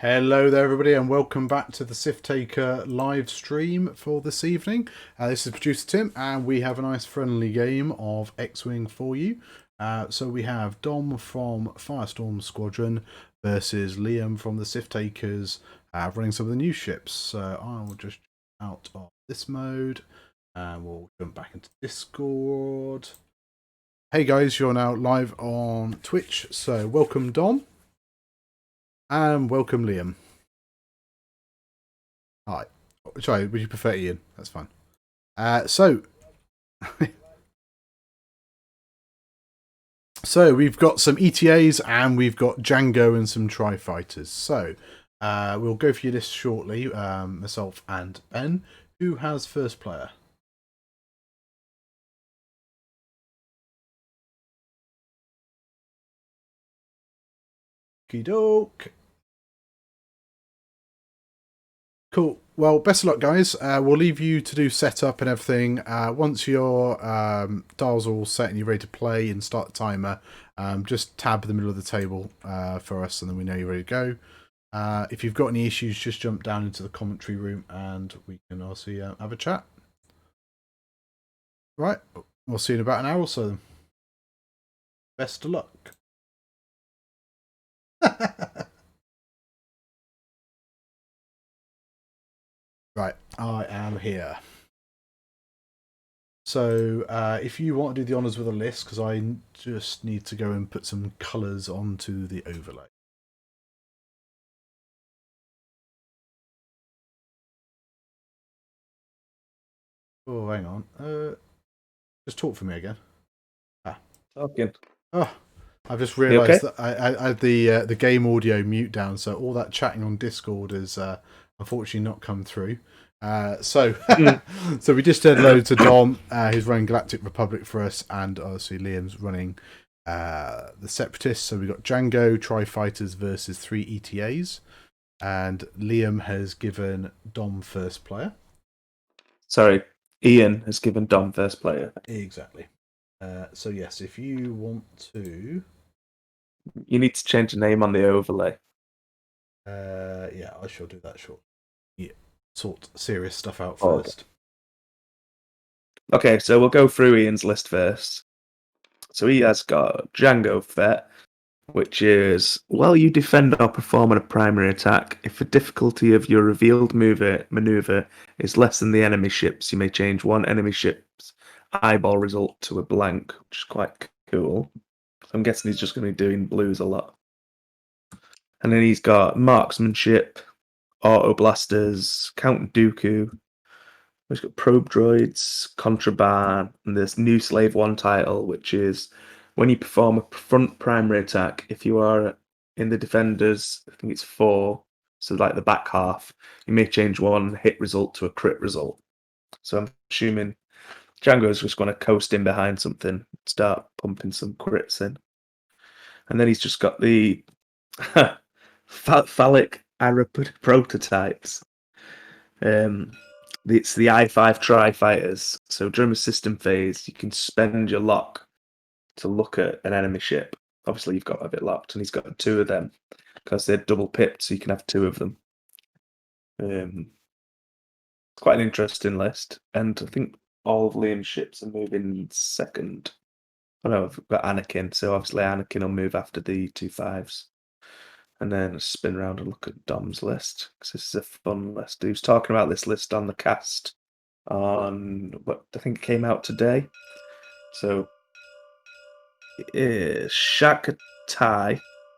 Hello there, everybody, and welcome back to the Sif Taker live stream for this evening. This is producer Tim, and we have a nice friendly game of X-Wing for you. So we have Dom from Firestorm Squadron versus Liam from the Sif Takers, running some of the new ships. So I will just out of this mode, and we'll jump back into Discord. Hey guys, you're now live on Twitch, so welcome Dom. And welcome, Liam. Hi. Sorry, would you prefer Ian? That's fine. So we've got some ETAs and we've got Django and some Tri-Fighters. So we'll go through this shortly, myself and Ben. Who has first player? Okey-doke. Cool. Well, best of luck, guys. We'll leave you to do setup and everything. Once your dials are all set and you're ready to play and start the timer, just tab the middle of the table for us, and then we know you're ready to go. If you've got any issues, just jump down into the commentary room and we can also have a chat. Right. We'll see you in about an hour or so. Best of luck. Right, I am here. So if you want to do the honours with a list, because I just need to go and put some colours onto the overlay. Oh, hang on. Just talk for me again. Talking. Oh, I've just realised that I had the game audio mute down, so all that chatting on Discord has unfortunately not come through. So we just said hello to Dom, who's running Galactic Republic for us, and obviously Liam's running the Separatists. So we've got Django, Tri-Fighters versus 3 ETAs, and Liam has given Dom first player. Sorry, Ian has given Dom first player. Exactly. So yes, if you want to... You need to change the name on the overlay. Yeah, I shall do that shortly. Yeah, sort serious stuff out first. Okay, so we'll go through Ian's list first. So he has got Django Fett, which is, while you defend or perform a primary attack, if the difficulty of your revealed maneuver is less than the enemy ships, you may change one enemy ship's eyeball result to a blank, which is quite cool. I'm guessing he's just going to be doing blues a lot. And then he's got marksmanship, auto blasters, Count Dooku. He's got probe droids, contraband, and this new Slave 1 title, which is when you perform a front primary attack, if you are in the defenders, I think it's 4, so like the back half, you may change one hit result to a crit result. So I'm assuming Django's just going to coast in behind something, start pumping some crits in. And then he's just got the phallic Arab prototypes. It's the I-5 Tri-Fighters. So during the system phase, you can spend your lock to look at an enemy ship. Obviously, you've got a bit locked, and he's got 2 of them because they're double pipped, so you can have 2 of them. It's quite an interesting list, and I think all of Liam's ships are moving second. Oh no, I've got Anakin, so obviously Anakin will move after the 2 5s. And then spin around and look at Dom's list, because this is a fun list. He was talking about this list on the cast on what I think it came out today. So Shakti.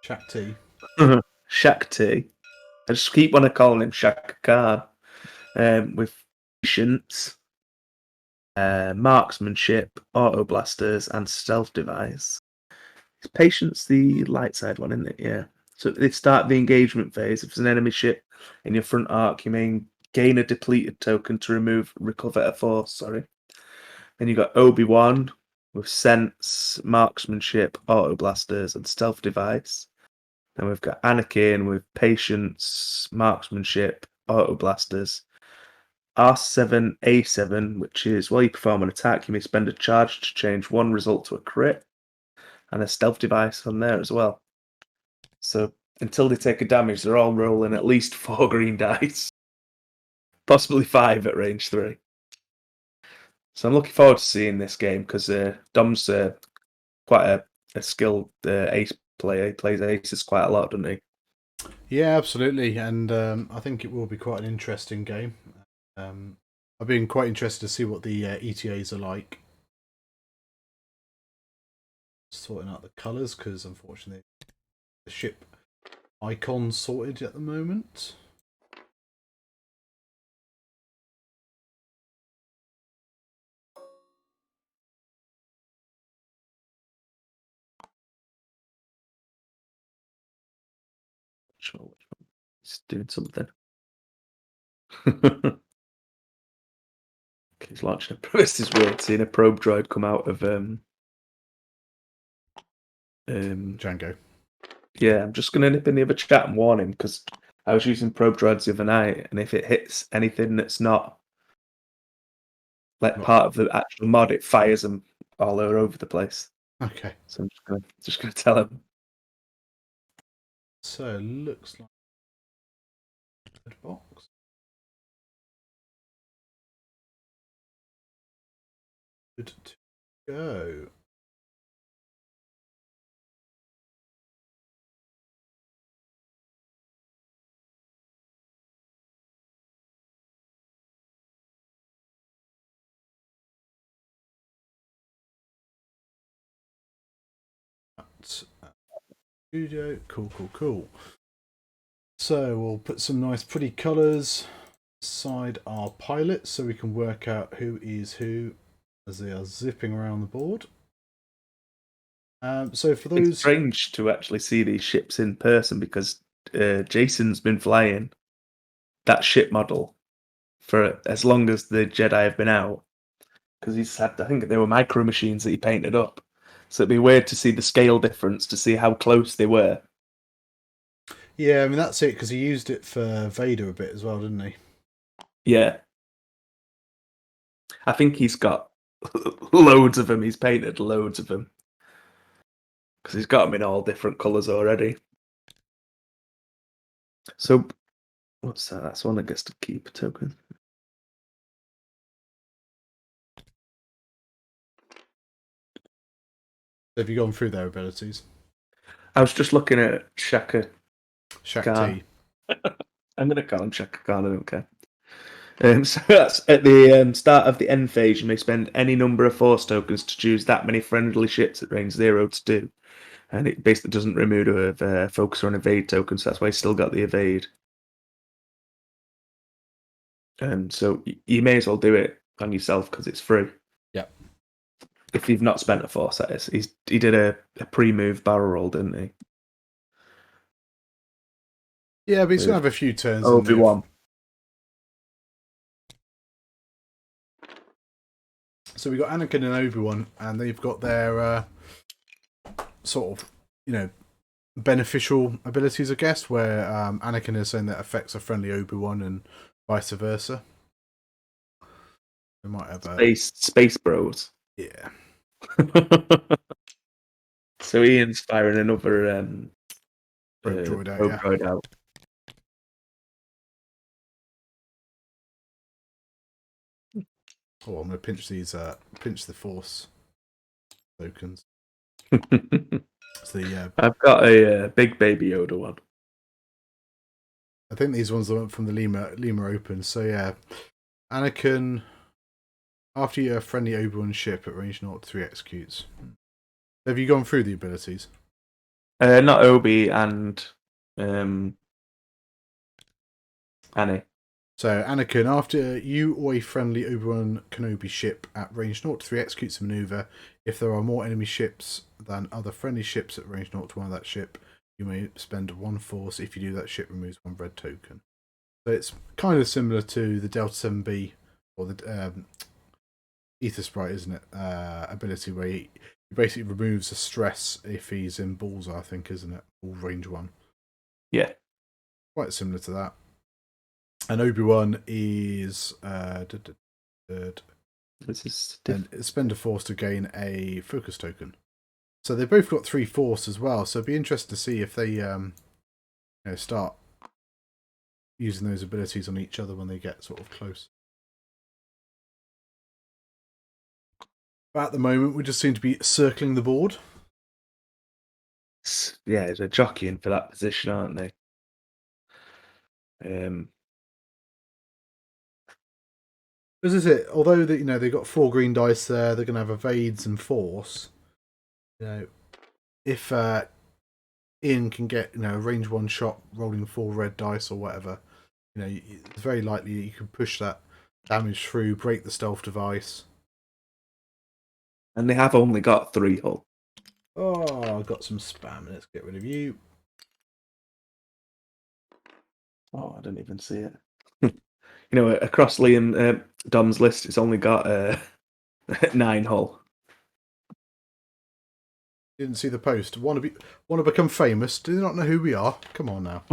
Shakti. I just keep wanting to call him Shaka Khan. With patience, marksmanship, auto blasters, and stealth device. Is patience the light side one, isn't it? Yeah. So they start the engagement phase. If it's an enemy ship in your front arc, you may gain a depleted token to recover a force. Sorry. Then you got Obi-Wan with sense, marksmanship, auto blasters, and stealth device. Then we've got Anakin with patience, marksmanship, auto blasters. R7, A7, which is while you perform an attack, you may spend a charge to change one result to a crit, and a stealth device on there as well. So until they take a damage, they're all rolling at least 4 green dice, possibly 5 at range 3. So I'm looking forward to seeing this game because Dom's quite a skilled ace player. He plays aces quite a lot, doesn't he? Yeah, absolutely, and I think it will be quite an interesting game. I've been quite interested to see what the ETAs are like. Sorting out the colours because unfortunately the ship icon's sorted at the moment. Sure, which one? He's doing something. He's launching a this is weird seeing a probe droid come out of Django. Yeah, I'm just gonna nip in the other chat and warn him because I was using probe droids the other night, and if it hits anything that's not like part of the actual mod, it fires them all over the place. Okay. So I'm just gonna tell him. So looks like third box. Good to go. Studio. Cool. So we'll put some nice pretty colours beside our pilots so we can work out who is who as they are zipping around the board. So for those... It's strange to actually see these ships in person because Jason's been flying that ship model for as long as the Jedi have been out. Because he's had, I think they were micro machines that he painted up. So it'd be weird to see the scale difference, to see how close they were. Yeah, I mean, that's it, because he used it for Vader a bit as well, didn't he? Yeah. I think he's got loads of them. He's painted loads of them. Because he's got them in all different colours already. So, what's that? That's one that gets to keep a token. Have you gone through their abilities? I was just looking at Shaka Shakti. I'm going to call him Shaka Khan, I don't care. So that's at the start of the end phase, you may spend any number of force tokens to choose that many friendly ships at range 0 to do. And it basically doesn't remove a focus or an evade token, so that's why you still got the evade. So you may as well do it on yourself because it's free. Yeah. If you've not spent a force, that is. He did a pre-move barrel roll, didn't he? Yeah, but he's going to have a few turns. Obi-Wan. So we got Anakin and Obi-Wan, and they've got their sort of, beneficial abilities, I guess, where Anakin is saying that affects a friendly Obi-Wan and vice versa. We might have Space Bros. Yeah. So Ian's firing another Probe droid out. Oh, I'm going to pinch these. Pinch the force tokens. I've got a big baby Yoda one. I think these ones are from the Lima Open. So yeah, Anakin, after your friendly Obi-Wan ship at range 0 to 3 executes. Have you gone through the abilities? Not Obi and Annie. So Anakin, after you or a friendly Obi-Wan Kenobi ship at range 0 to 3 executes a maneuver, if there are more enemy ships than other friendly ships at range 0 to 1 of that ship, you may spend 1 force. If you do, that ship removes 1 red token. So it's kind of similar to the Delta 7B or the Ether Sprite, isn't it? Ability where he basically removes the stress if he's in bullseye, I think, isn't it? All range 1. Yeah. Quite similar to that. And Obi-Wan is spend a force to gain a focus token. So they've both got 3 force as well. So it'd be interesting to see if they start using those abilities on each other when they get sort of close. But at the moment, we just seem to be circling the board. Yeah, they're jockeying for that position, aren't they? This is it. Although they've got 4 green dice there, they're going to have evades and force. If Ian can get a range 1 shot rolling 4 red dice or whatever, it's very likely you can push that damage through, break the stealth device. And they have only got 3 hull. Oh, I've got some spam. Let's get rid of you. Oh, I didn't even see it. Across Liam Dom's list, it's only got 9 hull. Didn't see the post. Want to become famous? Do you not know who we are? Come on now.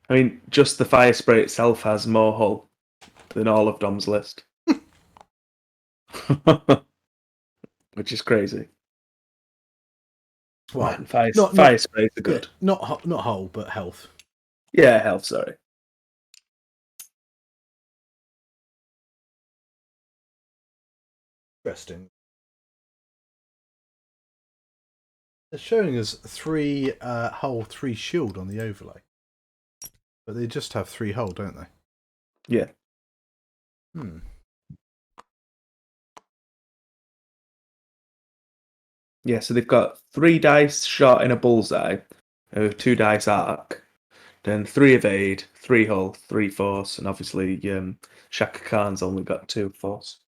I mean, just the fire spray itself has more hull than all of Dom's list. Which is crazy. Well, man, fire sprays are good. Yeah, not hull, but health. Yeah, health, sorry. Interesting. They're showing us 3 hull, 3 shield on the overlay. But they just have 3 hull, don't they? Yeah. Yeah, so they've got 3 dice shot in a bullseye, 2 dice arc, then 3 evade, 3 hull, 3 force, and obviously Shaka Khan's only got 2 force.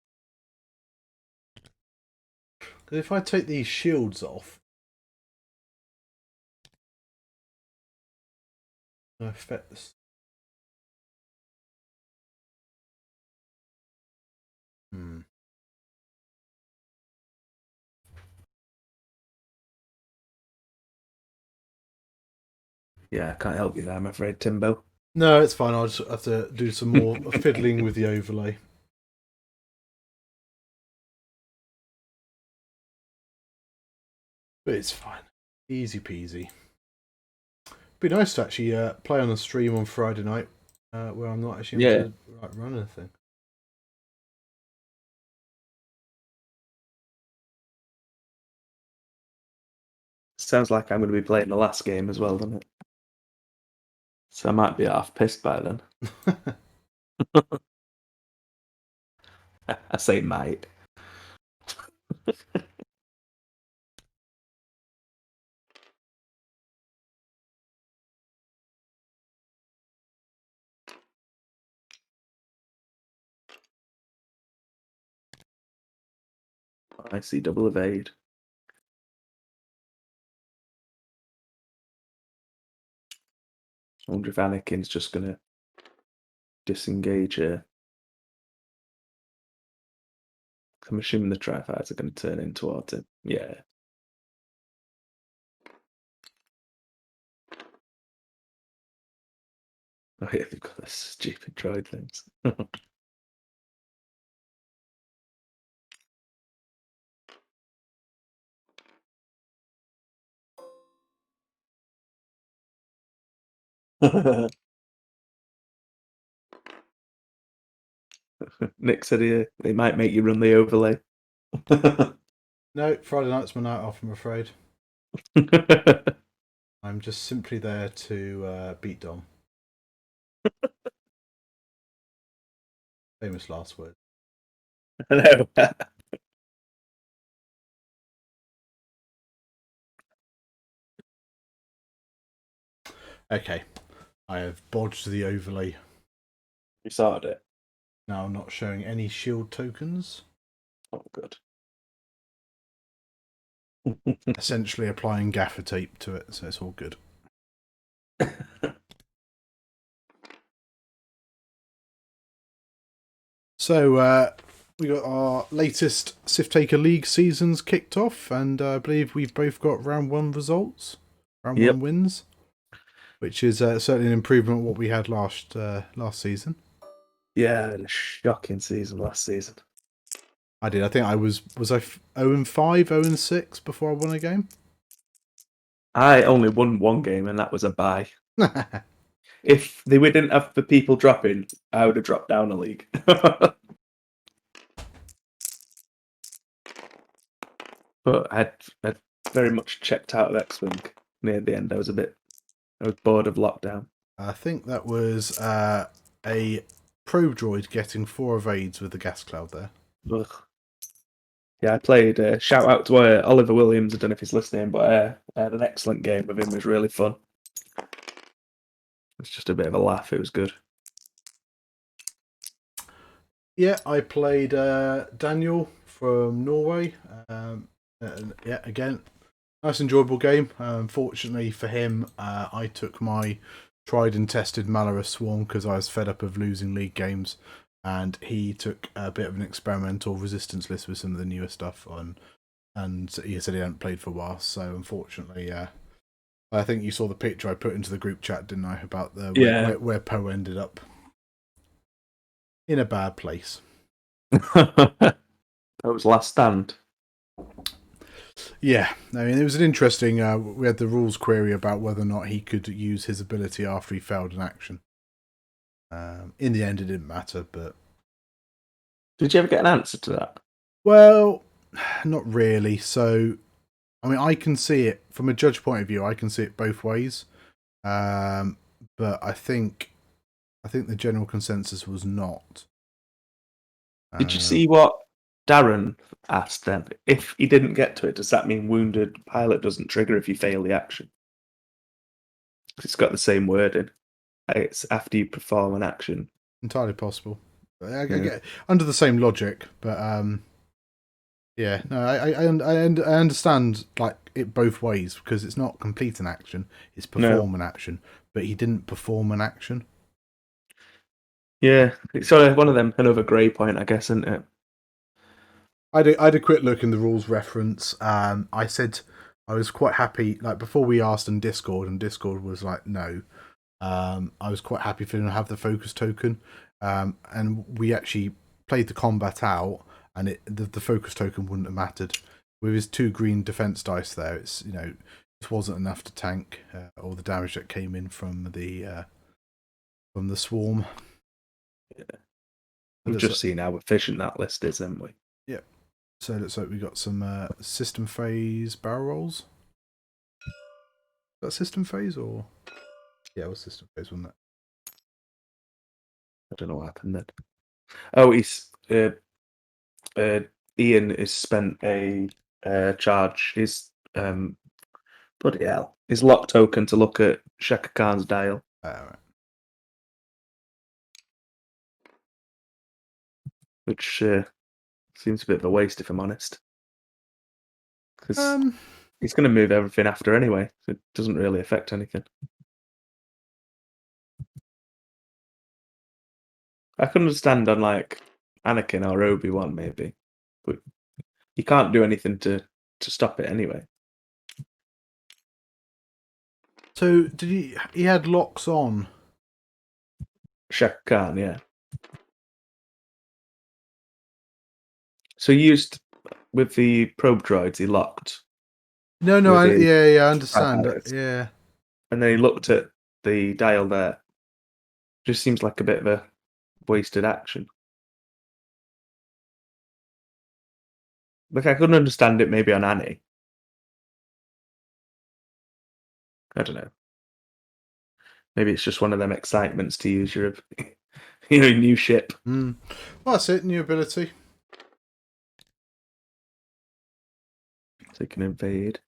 If I take these shields off, affect this. Yeah, I can't help you there, I'm afraid, Timbo. No, it's fine. I'll just have to do some more fiddling with the overlay. But it's fine. Easy peasy. Be nice to actually play on a stream on Friday night where I'm not actually able to run anything. Sounds like I'm going to be playing the last game as well, doesn't it? So I might be half pissed by then. I say might. I see double evade. I wonder if Anakin's just going to disengage here. I'm assuming the Tri-Fighters are going to turn in towards it. Yeah. Oh yeah, they've got this stupid droid things. Nick said it might make you run the overlay. No, Friday night's my night off, I'm afraid. I'm just simply there to beat Dom. Famous last word. I know. Okay, I have bodged the overlay. You sorted it. Now I'm not showing any shield tokens. Oh, good. Essentially applying gaffer tape to it, so it's all good. So we got our latest Sith Taker League seasons kicked off, and I believe we've both got round 1 results, round 1 wins, which is certainly an improvement on what we had last season. Yeah, a shocking season last season. I did. I think I was I 0-5, 0-6 before I won a game. I only won one game, and that was a bye. If they didn't have the people dropping, I would have dropped down a league. But I'd very much checked out of X-Wing near the end. I was bored of lockdown. I think that was a probe droid getting 4 evades with the gas cloud there. Ugh. Yeah, I played. Shout out to Oliver Williams. I don't know if he's listening, but I had an excellent game with him. It was really fun. It's just a bit of a laugh. It was good. Yeah, I played Daniel from Norway. Yeah, again, nice enjoyable game. Fortunately for him, I took my tried and tested Malarus Swarm because I was fed up of losing league games, and he took a bit of an experimental resistance list with some of the newer stuff on, and he said he hadn't played for a while. So unfortunately, I think you saw the picture I put into the group chat, didn't I, about where Poe ended up in a bad place. That was Last Stand. Yeah, I mean, it was an interesting. We had the rules query about whether or not he could use his ability after he failed an action. In the end, it didn't matter, but. Did you ever get an answer to that? Well, not really. So, I mean, I can see it from a judge point of view. I can see it both ways, but I think the general consensus was not. Did you see what Darren asked then? If he didn't get to it, does that mean wounded pilot doesn't trigger if you fail the action? It's got the same wording. It's after you perform an action. Entirely possible. I get under the same logic, but yeah, no, I understand like it both ways because it's not complete an action; it's perform an action. But he didn't perform an action. Yeah, it's sort of one of them, another grey point, I guess, isn't it? I had a quick look in the rules reference. I said I was quite happy. Like before, we asked in Discord, and Discord was like, no. I was quite happy for him to have the focus token, and we actually played the combat out, and the focus token wouldn't have mattered with his 2 green defense dice there. It's this wasn't enough to tank all the damage that came in from the swarm. Yeah, we've just seen how efficient that list is, haven't we? Yeah. So it looks like we got some system phase barrel rolls. Is that system phase or? Yeah, it was system phase, wasn't it? I don't know what happened then. Oh, he's Ian has spent a charge. His bloody hell, his lock token to look at Shaka Khan's dial. Right. Which seems a bit of a waste, if I'm honest. Because he's going to move everything after anyway, so it doesn't really affect anything. I can understand on like Anakin or Obi-Wan maybe, but he can't do anything to stop it anyway. So did he had locks on? Shaka Khan, yeah. So he used with the probe droids, he locked. No, I understand. Yeah. And then he looked at the dial there. Just seems like a bit of a wasted action. Like I couldn't understand it maybe on Annie. I don't know. Maybe it's just one of them excitements to use your new ship. Well, that's it. New ability. So you can invade.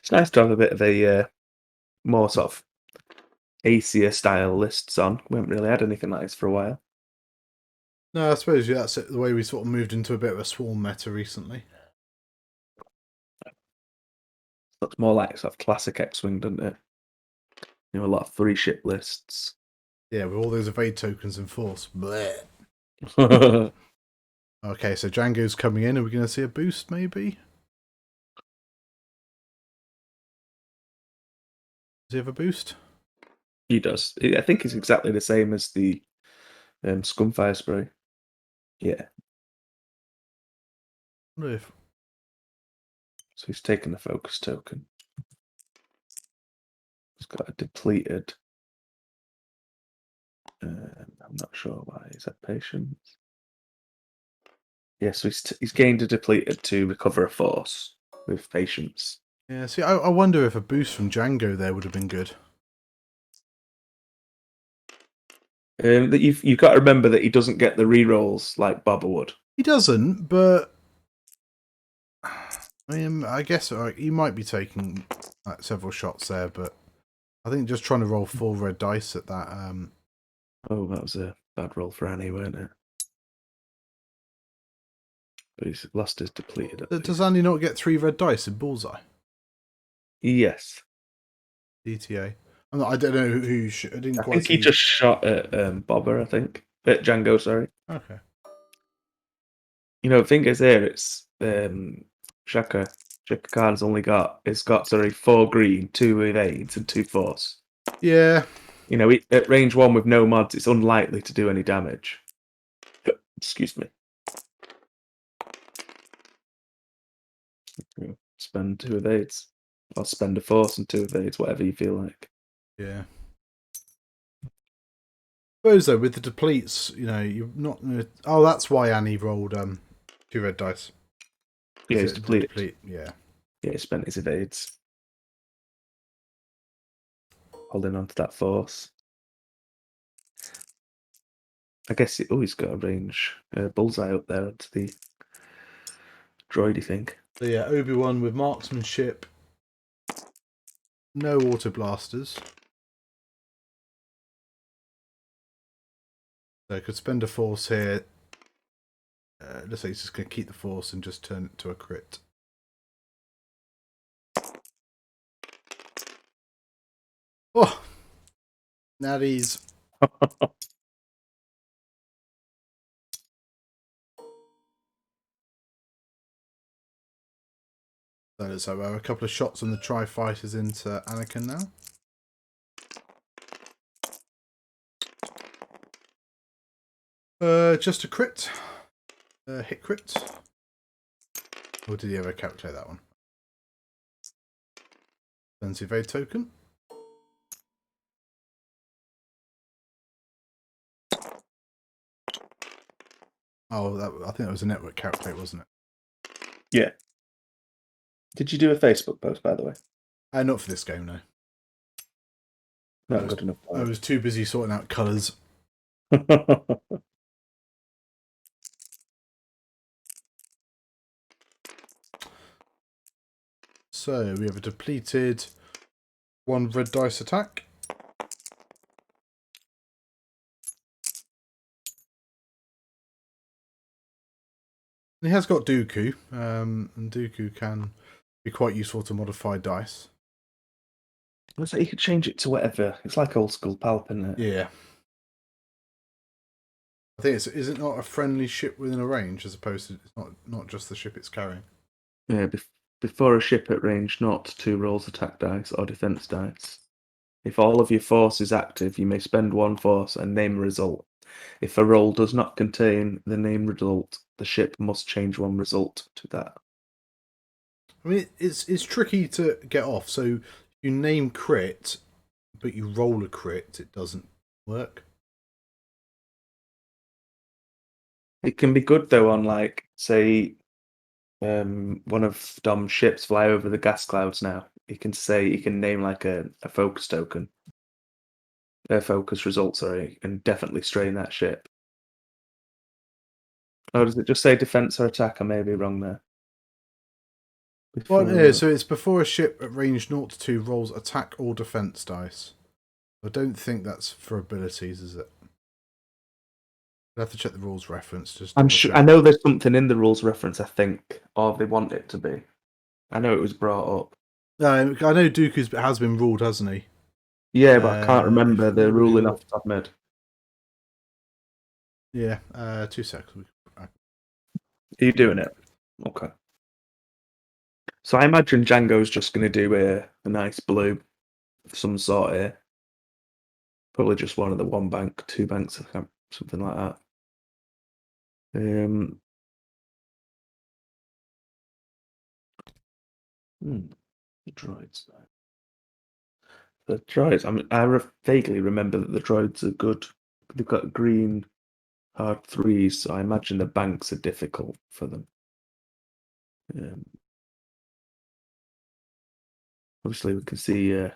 It's nice to have a bit of a more sort of Asia style lists on. We haven't really had anything like this for a while. No, I suppose that's it, the way we sort of moved into a bit of a swarm meta recently. Looks more like sort of classic X-Wing, doesn't it? A lot of 3 ship lists. Yeah, with all those evade tokens in force. Blech. Okay, so Django's coming in. Are we going to see a boost, maybe? Does he have a boost? He does. I think it's exactly the same as the Scumfire spray. Yeah. If... So he's taken the focus token. He's got a depleted. I'm not sure why he's had patience. Yes, yeah, so he's gained a depleted to recover a force with patience. Yeah, see, I wonder if a boost from Django there would have been good. That you've got to remember that he doesn't get the rerolls like Bobber would. He doesn't, but I mean, I guess he might be taking several shots there, but I think just trying to roll 4 red dice at that. Oh, that was a bad roll for Annie, weren't it? But he's lost his depleted. Does Andy not get 3 red dice in Bullseye? Yes. DTA. I don't know who. I didn't quite think he just shot at Bobber. I think at Django. Sorry. Okay. You know, the thing is here, it's Shaka. Shaka Khan's only got 4 green, 2 evades, and 2 force. Yeah. You know, at range 1 with no mods, it's unlikely to do any damage. Excuse me. Spend 2 evades, or spend a force and 2 evades, whatever you feel like. Yeah. I suppose though, with the depletes, you know, you're not. Oh, that's why Annie rolled 2 red dice. Yeah, he's depleted. Yeah. Yeah, he spent his evades. Holding on to that force. I guess he's got a range bullseye up there to the droid, you think. So yeah, Obi-Wan with marksmanship, no auto blasters. So I could spend a force here. Let's say he's just going to keep the force and just turn it to a crit. Oh, natties. So a couple of shots on the Tri-Fighters into Anakin now. Just a crit. Hit crit. Or did he ever calculate that one? Fancy evade token. Oh, I think that was a network calculate, wasn't it? Yeah. Did you do a Facebook post, by the way? Not for this game, no. Not good enough. I was too busy sorting out colours. So we have a depleted 1 red dice attack. And he has got Dooku, and Dooku can be quite useful to modify dice. Looks like you could change it to whatever. It's like old school Palp, isn't it? Yeah. I think is it not a friendly ship within a range as opposed to it's not just the ship it's carrying? Yeah, before a ship at range, not 2 rolls attack dice or defense dice. If all of your force is active, you may spend 1 force and name a result. If a roll does not contain the name result, the ship must change 1 result to that. I mean, it's tricky to get off. So you name crit, but you roll a crit, it doesn't work. It can be good though on like say one of Dom's ships fly over the gas clouds now. You can name like a focus token. A focus result, sorry, and definitely strain that ship. Or does it just say defense or attack? I may be wrong there. Well, yeah, so it's before a ship at range 0 to 2 rolls attack or defense dice. I don't think that's for abilities, is it? I have to check the rules reference. Just I'm sure. I know there's something in the rules reference. I think, or they want it to be. I know it was brought up. I know Dooku has been ruled, hasn't he? Yeah, but I can't remember the ruling off the top of my head. Yeah, 2 seconds. Are you doing it? Okay. So I imagine Django's just going to do a nice blue of some sort here. Probably just one of the 1 bank, 2 banks, something like that. The droids. The droids. Vaguely remember that the droids are good. They've got green hard 3s, so I imagine the banks are difficult for them. Obviously, we can see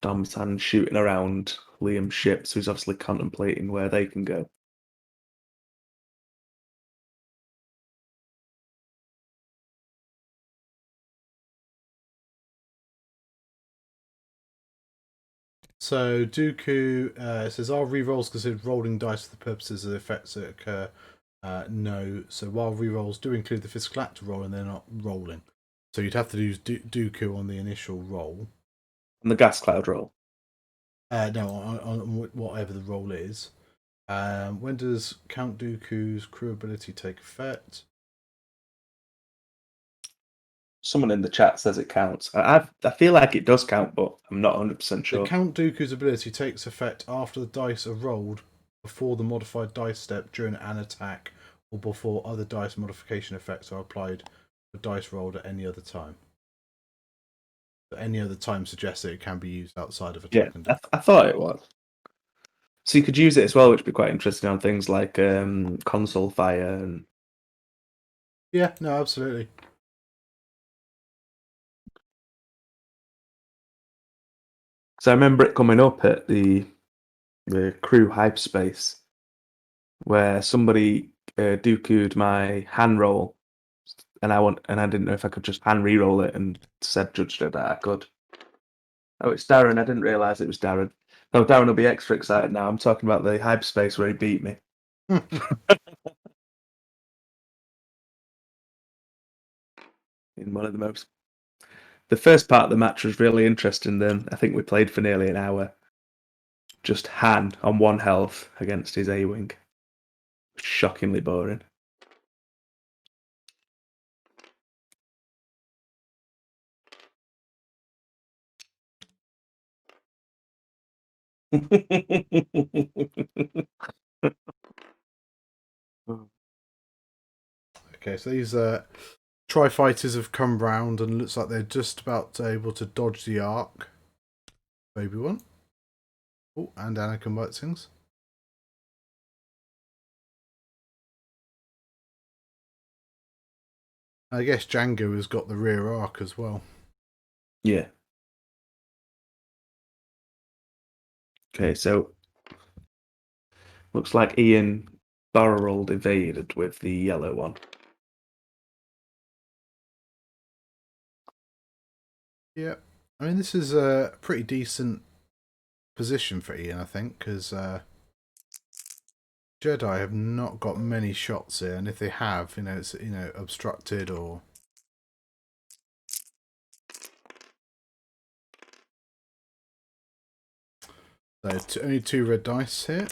Dom's hand shooting around Liam's ship, so he's obviously contemplating where they can go. So Dooku says, "Are rerolls considered rolling dice for the purposes of the effects that occur?" No. So while rerolls do include the physical act of rolling, they're not rolling. So you'd have to use Dooku on the initial roll. And the gas cloud roll. No, on whatever the roll is. When does Count Dooku's crew ability take effect? Someone in the chat says it counts. I feel like it does count, but I'm not 100% sure. The Count Dooku's ability takes effect after the dice are rolled, before the modified dice step, during an attack, or before other dice modification effects are applied for dice rolled at any other time. But any other time suggests that it can be used outside of attack. Yeah, I thought it was. So you could use it as well, which would be quite interesting on things like console fire and. Yeah, no, absolutely. So I remember it coming up at the crew hype space, where somebody Dooku'd my hand roll, and I didn't know if I could just hand re-roll it, and said judged it that I could. Oh, it's Darren. I didn't realise it was Darren. Oh, Darren will be extra excited now. I'm talking about the hype space where he beat me. In one of the most. The first part of the match was really interesting. Then I think we played for nearly an hour. Just Han on 1 health against his A-wing. Shockingly boring. Okay, so these tri-fighters have come round and looks like they're just about able to dodge the arc. Obi-Wan. Oh, and Anakin Whitesings. I guess Django has got the rear arc as well. Yeah. Okay, so looks like Ian barrel rolled evaded with the yellow one. Yeah, I mean this is a pretty decent position for Ian, I think, because Jedi have not got many shots here, and if they have, it's obstructed or. So only 2 red dice here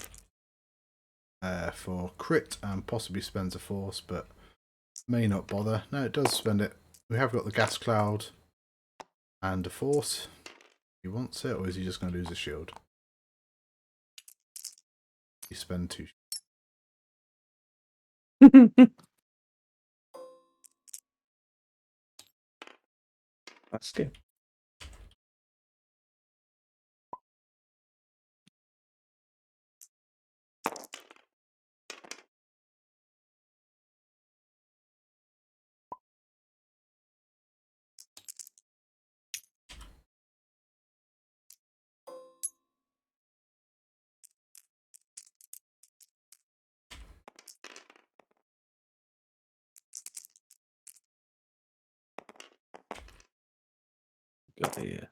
for crit and possibly spends a force, but may not bother. No, it does spend it. We have got the gas cloud and a force. He wants it, or is he just going to lose a shield? He spend 2. That's good. Got the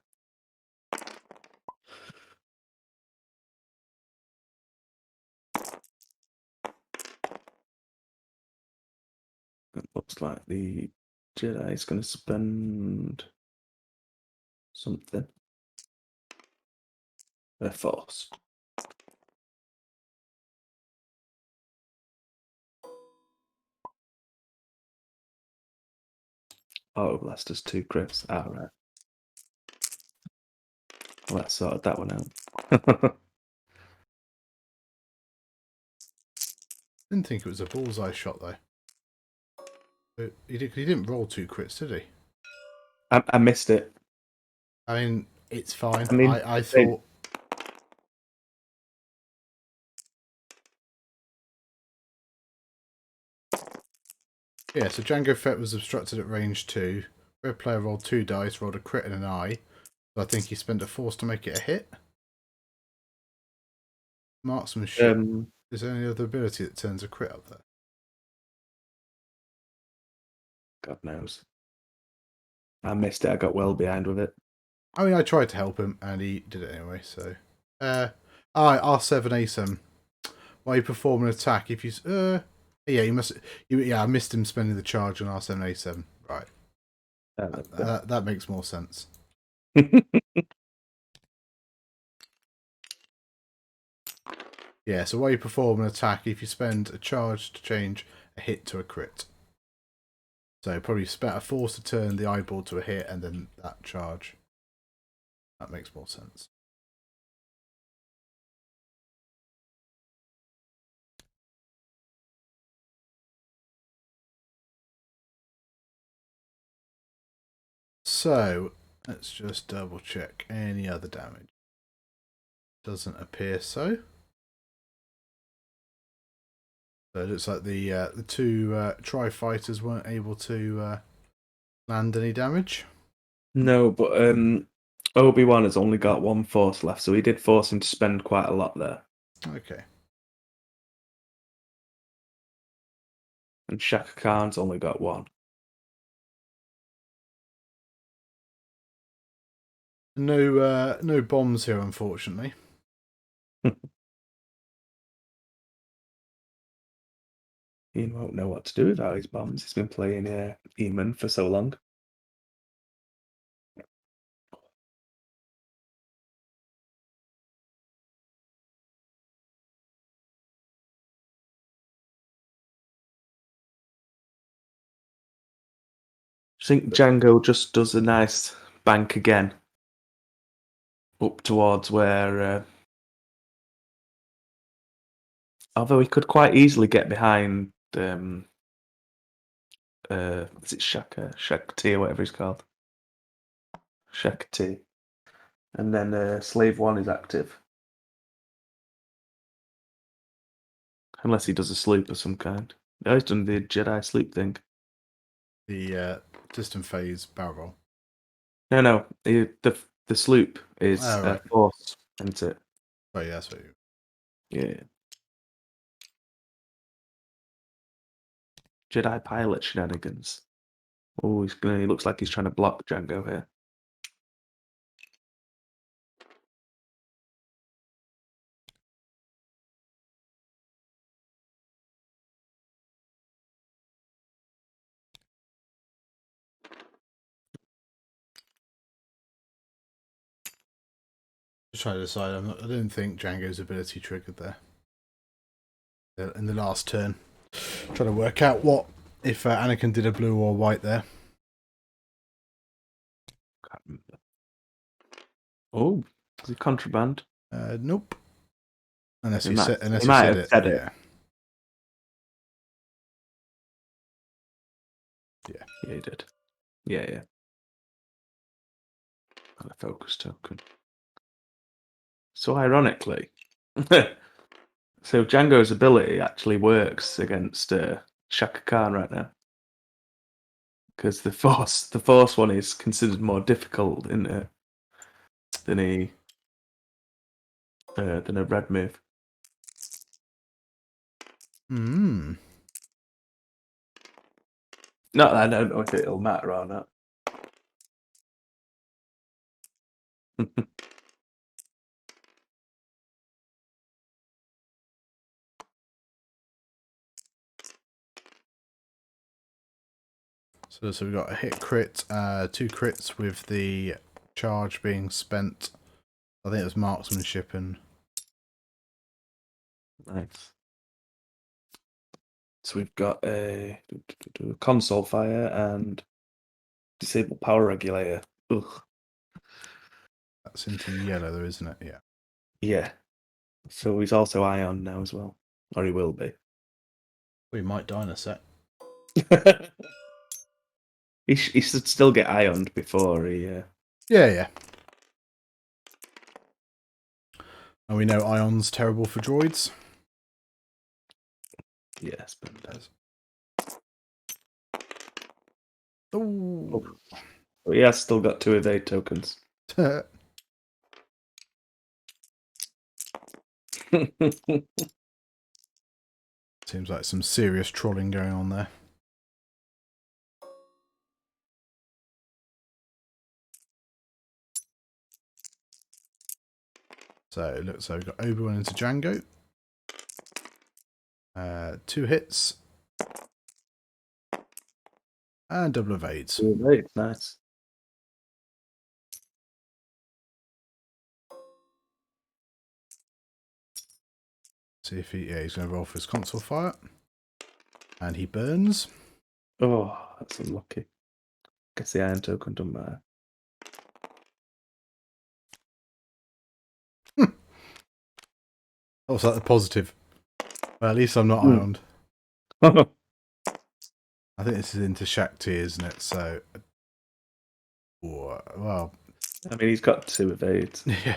It looks like the Jedi is going to spend something. A force. Oh, blasters 2 crits. Ah, right. Well, that sorted that one out. Didn't think it was a bullseye shot though. He didn't roll 2 crits, did he? I missed it. I mean, It's fine. I mean, I thought. Yeah, so Django Fett was obstructed at range 2. Red player rolled 2 dice, rolled a crit and an eye. So I think he spent a force to make it a hit. Marksmanship. Is there any other ability that turns a crit up there? God knows. I missed it. I got well behind with it. I mean, I tried to help him, and he did it anyway, so... R7A7. While you perform an attack, if you... yeah, you must... yeah, I missed him spending the charge on R7A7. Right. That makes more sense. Yeah, so while you perform an attack, if you spend a charge to change a hit to a crit. So probably spent a force to turn the eyeball to a hit, and then that charge. That makes more sense. So, let's just double check any other damage. Doesn't appear so. So it looks like the two tri-fighters weren't able to land any damage. No, but Obi-Wan has only got 1 force left, so he did force him to spend quite a lot there. Okay. And Shaka Khan's only got 1. No bombs here, unfortunately. Ian won't know what to do without his bombs. He's been playing Eamon for so long. I think Django just does a nice bank again up towards where... although he could quite easily get behind... is it Shaka T or whatever he's called? Shaka T. And then Slave 1 is active. Unless he does a sloop of some kind. No, he's done the Jedi sloop thing. The distant phase barrel. No. The sloop is right. force, isn't it? Oh, yeah, that's what you... Yeah. Jedi pilot shenanigans. Oh, he looks like he's trying to block Django here. Just trying to decide. I didn't think Django's ability triggered there. In the last turn. Trying to work out what if Anakin did a blue or white there. Can't remember. Oh, is it contraband? Nope. Unless He you might- said, unless he you might said have it. said it. Yeah. Yeah, he did. Yeah. And a focus token. So ironically, so Django's ability actually works against Shaka Khan right now. Because the force one is considered more difficult in than a red move. Not that I don't know if it'll matter or not. So we've got a hit crit, 2 crits with the charge being spent. I think it was marksmanship and... Nice. So we've got a console fire and disable power regulator. Ugh. That's into yellow though, isn't it? Yeah. Yeah. So he's also Ion now as well. Or he will be. We might die in a sec. He should still get Ioned before he... Yeah. And we know Ion's terrible for droids. Yes, but Oh. But he has still got 2 evade tokens. Seems like some serious trolling going on there. So it looks like we've got Obi-Wan into Django. 2 hits. And double evades. 2 evade, nice. See if he's going to roll for his console fire. And he burns. Oh, that's unlucky. Gets the iron token done by. Oh, so that's a positive. Well, at least I'm not ioned. I think this is into Shakti, isn't it? So, well, I mean, he's got 2 evades. yeah.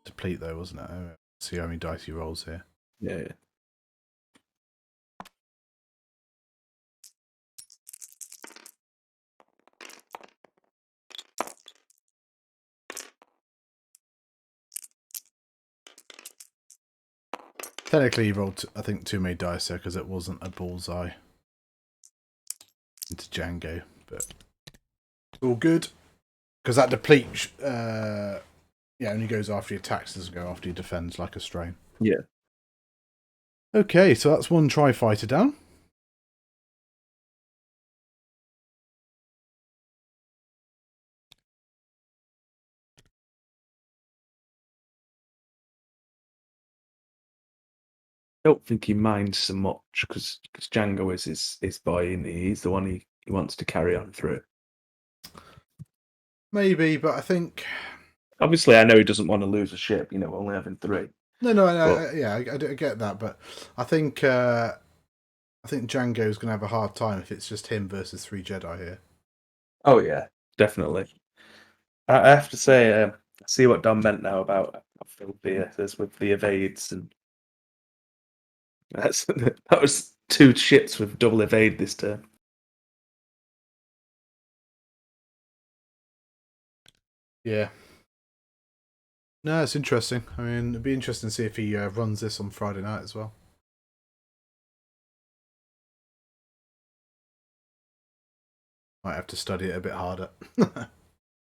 Deplete though, wasn't it? See how many dice he rolls here. Yeah. Technically, he rolled, I think, 2 made dice there because it wasn't a bullseye into Django, but all good because that deplete, only goes after he attacks, doesn't go after he defends like a strain. Yeah. Okay, so that's 1 Tri-Fighter down. I don't think he minds so much because Django is his boy, and he's the one he wants to carry on through. Maybe, but I think Obviously, I know he doesn't want to lose a ship. Only having 3. no, I get that, but I think Django's going to have a hard time if it's just him versus 3 Jedi here. Oh yeah, definitely. I have to say, I see what Dom meant now about how filthy it is with the evades, and that was 2 ships with double evade this turn. Yeah. No, it's interesting. I mean, it'd be interesting to see if he runs this on Friday night as well. Might have to study it a bit harder.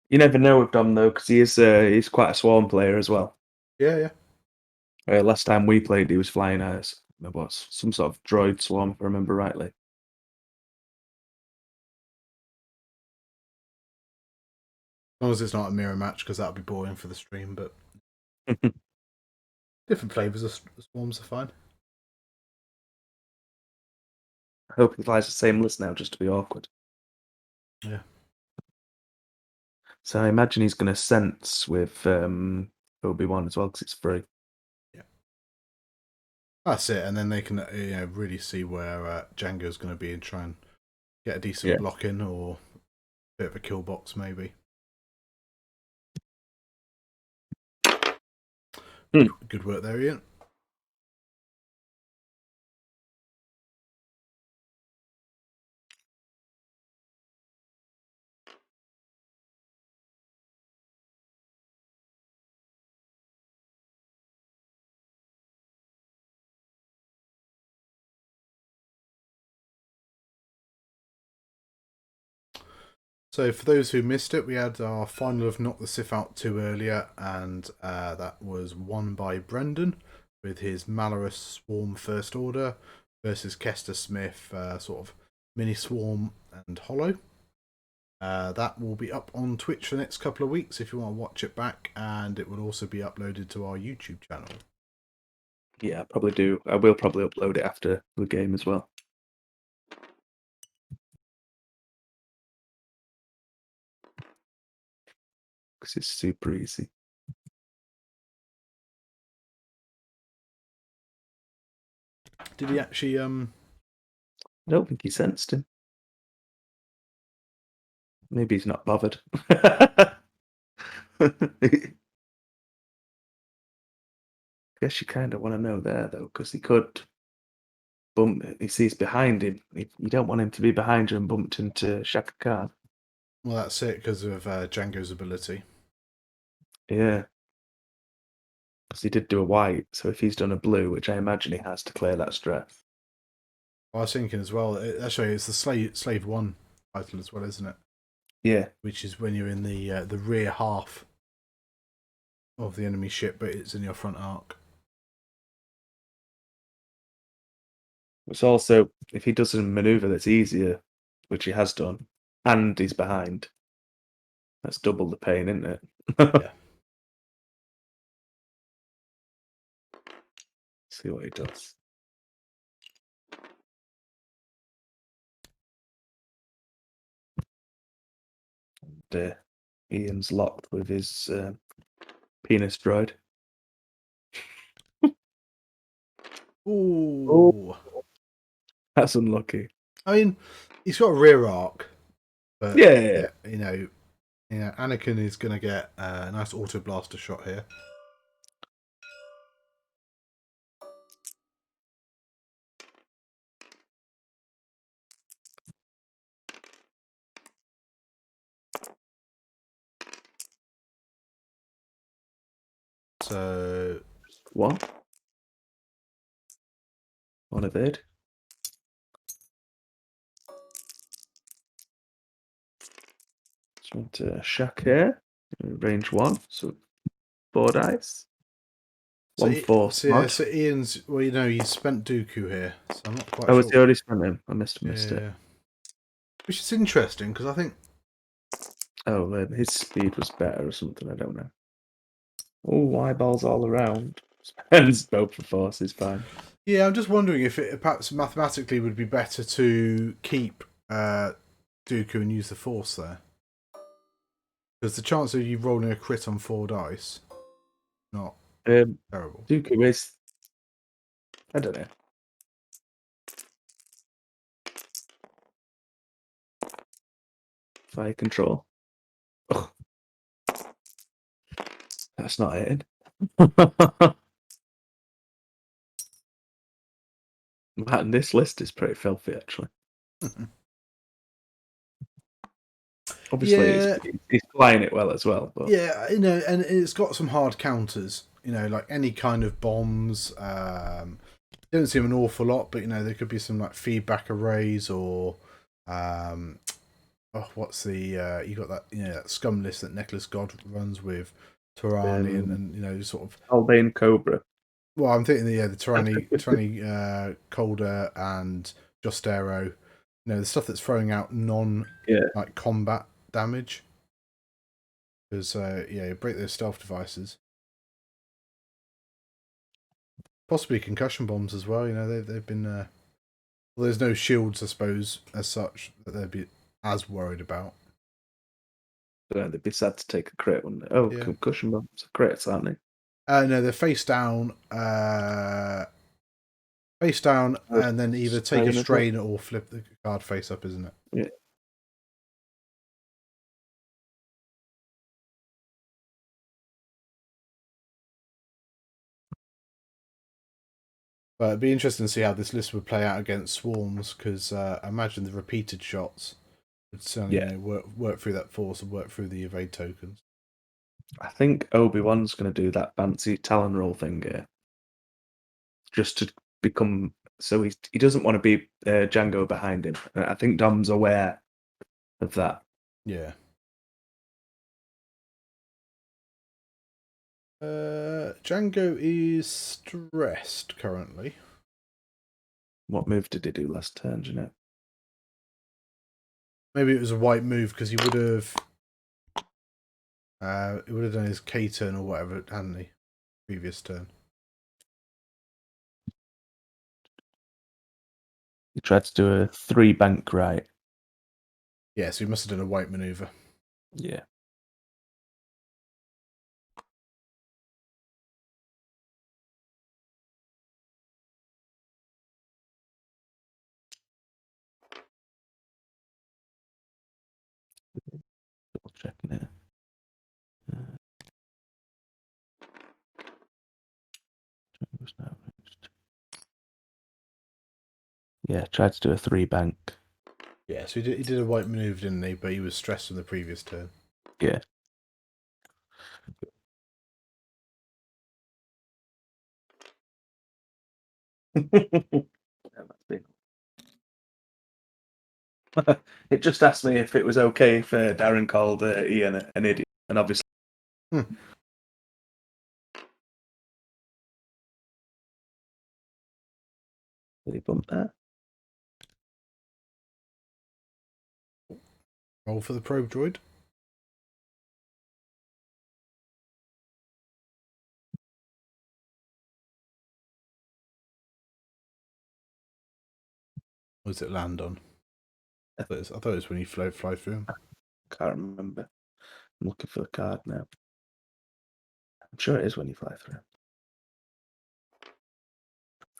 You never know with Dom though, because he's quite a swarm player as well. Yeah. Last time we played, he was flying as some sort of droid swarm, if I remember rightly. As long as it's not a mirror match, because that would be boring for the stream, but different flavours of swarms are fine. I hope he flies the same list now, just to be awkward. Yeah. So I imagine he's going to sense with Obi-Wan as well, because it's free. Yeah. That's it, and then they can really see where Django's going to be and try and get a decent block in or a bit of a kill box maybe. Good work there, Ian. So for those who missed it, we had our final of Knock the Sith Out 2 earlier, and that was won by Brendan with his Malorus Swarm First Order versus Kester Smith sort of Mini Swarm and Hollow. That will be up on Twitch for the next couple of weeks if you want to watch it back, and it will also be uploaded to our YouTube channel. Yeah, I probably do. I will probably upload it after the game as well. Because it's super easy. Did he actually I don't think he sensed him. Maybe he's not bothered. Guess you kind of want to know there, though, because he could bump. He sees behind him. You don't want him to be behind you and bumped into Shaka Khan. Well, that's it because of Django's ability. Yeah. Because he did do a white, so if he's done a blue, which I imagine he has to clear that stress. Well, I was thinking as well. Actually, it's the Slave 1 title as well, isn't it? Yeah. Which is when you're in the rear half of the enemy ship, but it's in your front arc. It's also, if he does a maneuver that's easier, which he has done, and he's behind, that's double the pain, isn't it? Yeah. See what he does. And, Ian's locked with his penis droid. Ooh. That's unlucky. I mean, he's got a rear arc, but Yeah. Anakin is going to get a nice auto blaster shot here. So One evade. Just want to shack here. Range 1, so 4 dice. So, 1 force. so Ian's, well, he's spent Dooku here, so I'm not quite Oh, sure. has he already spent him? I missed it. Which is interesting because I think. Oh, his speed was better or something. I don't know. Oh, eyeballs all around. Spends both the forces, fine. Yeah, I'm just wondering if it perhaps mathematically would be better to keep Dooku and use the Force there. Because the chance of you rolling a crit on 4 dice, not terrible. Dooku is. I don't know. Fire control. Ugh. That's not hitting. Man, this list is pretty filthy, actually. Obviously, he's flying it well as well. But... Yeah, and it's got some hard counters. Like any kind of bombs. Don't see them an awful lot, but there could be some like feedback arrays or what's the you got that that scum list that Necklace God runs with Torani and sort of Albane Cobra. Well, I'm thinking the Torani Calder and Jostero, the stuff that's throwing out like combat damage. Because you break those stealth devices. Possibly concussion bombs as well. They've been. Well, there's no shields, I suppose, as such that they'd be as worried about. They'd be sad to take a crit, wouldn't they? Oh, yeah. Concussion bombs are crits, aren't they? No, they're face down. Face down, and then either take a strain or flip the card face up, isn't it? Yeah. But it'd be interesting to see how this list would play out against swarms, because I imagine the repeated shots would certainly work through that force and work through the evade tokens. I think Obi-Wan's going to do that fancy Talon roll thing here. Just to become... So he doesn't want to be Django behind him. I think Dom's aware of that. Yeah. Django is stressed currently. What move did he do last turn, do you know? Maybe it was a white move because he would have done his K turn or whatever, hadn't he? Previous turn. He tried to do a 3 bank right. Yeah, so he must have done a white maneuver. Yeah. Yeah, tried to do a 3-bank. Yeah, so he did a white manoeuvre, didn't he? But he was stressed from the previous turn. Yeah. It just asked me if it was okay if Darren called Ian an idiot, and obviously. Hmm. Did he bump there? Roll for the probe droid. What does it land on? I thought it was when you fly through him. Can't remember. I'm looking for the card now. I'm sure it is when you fly through.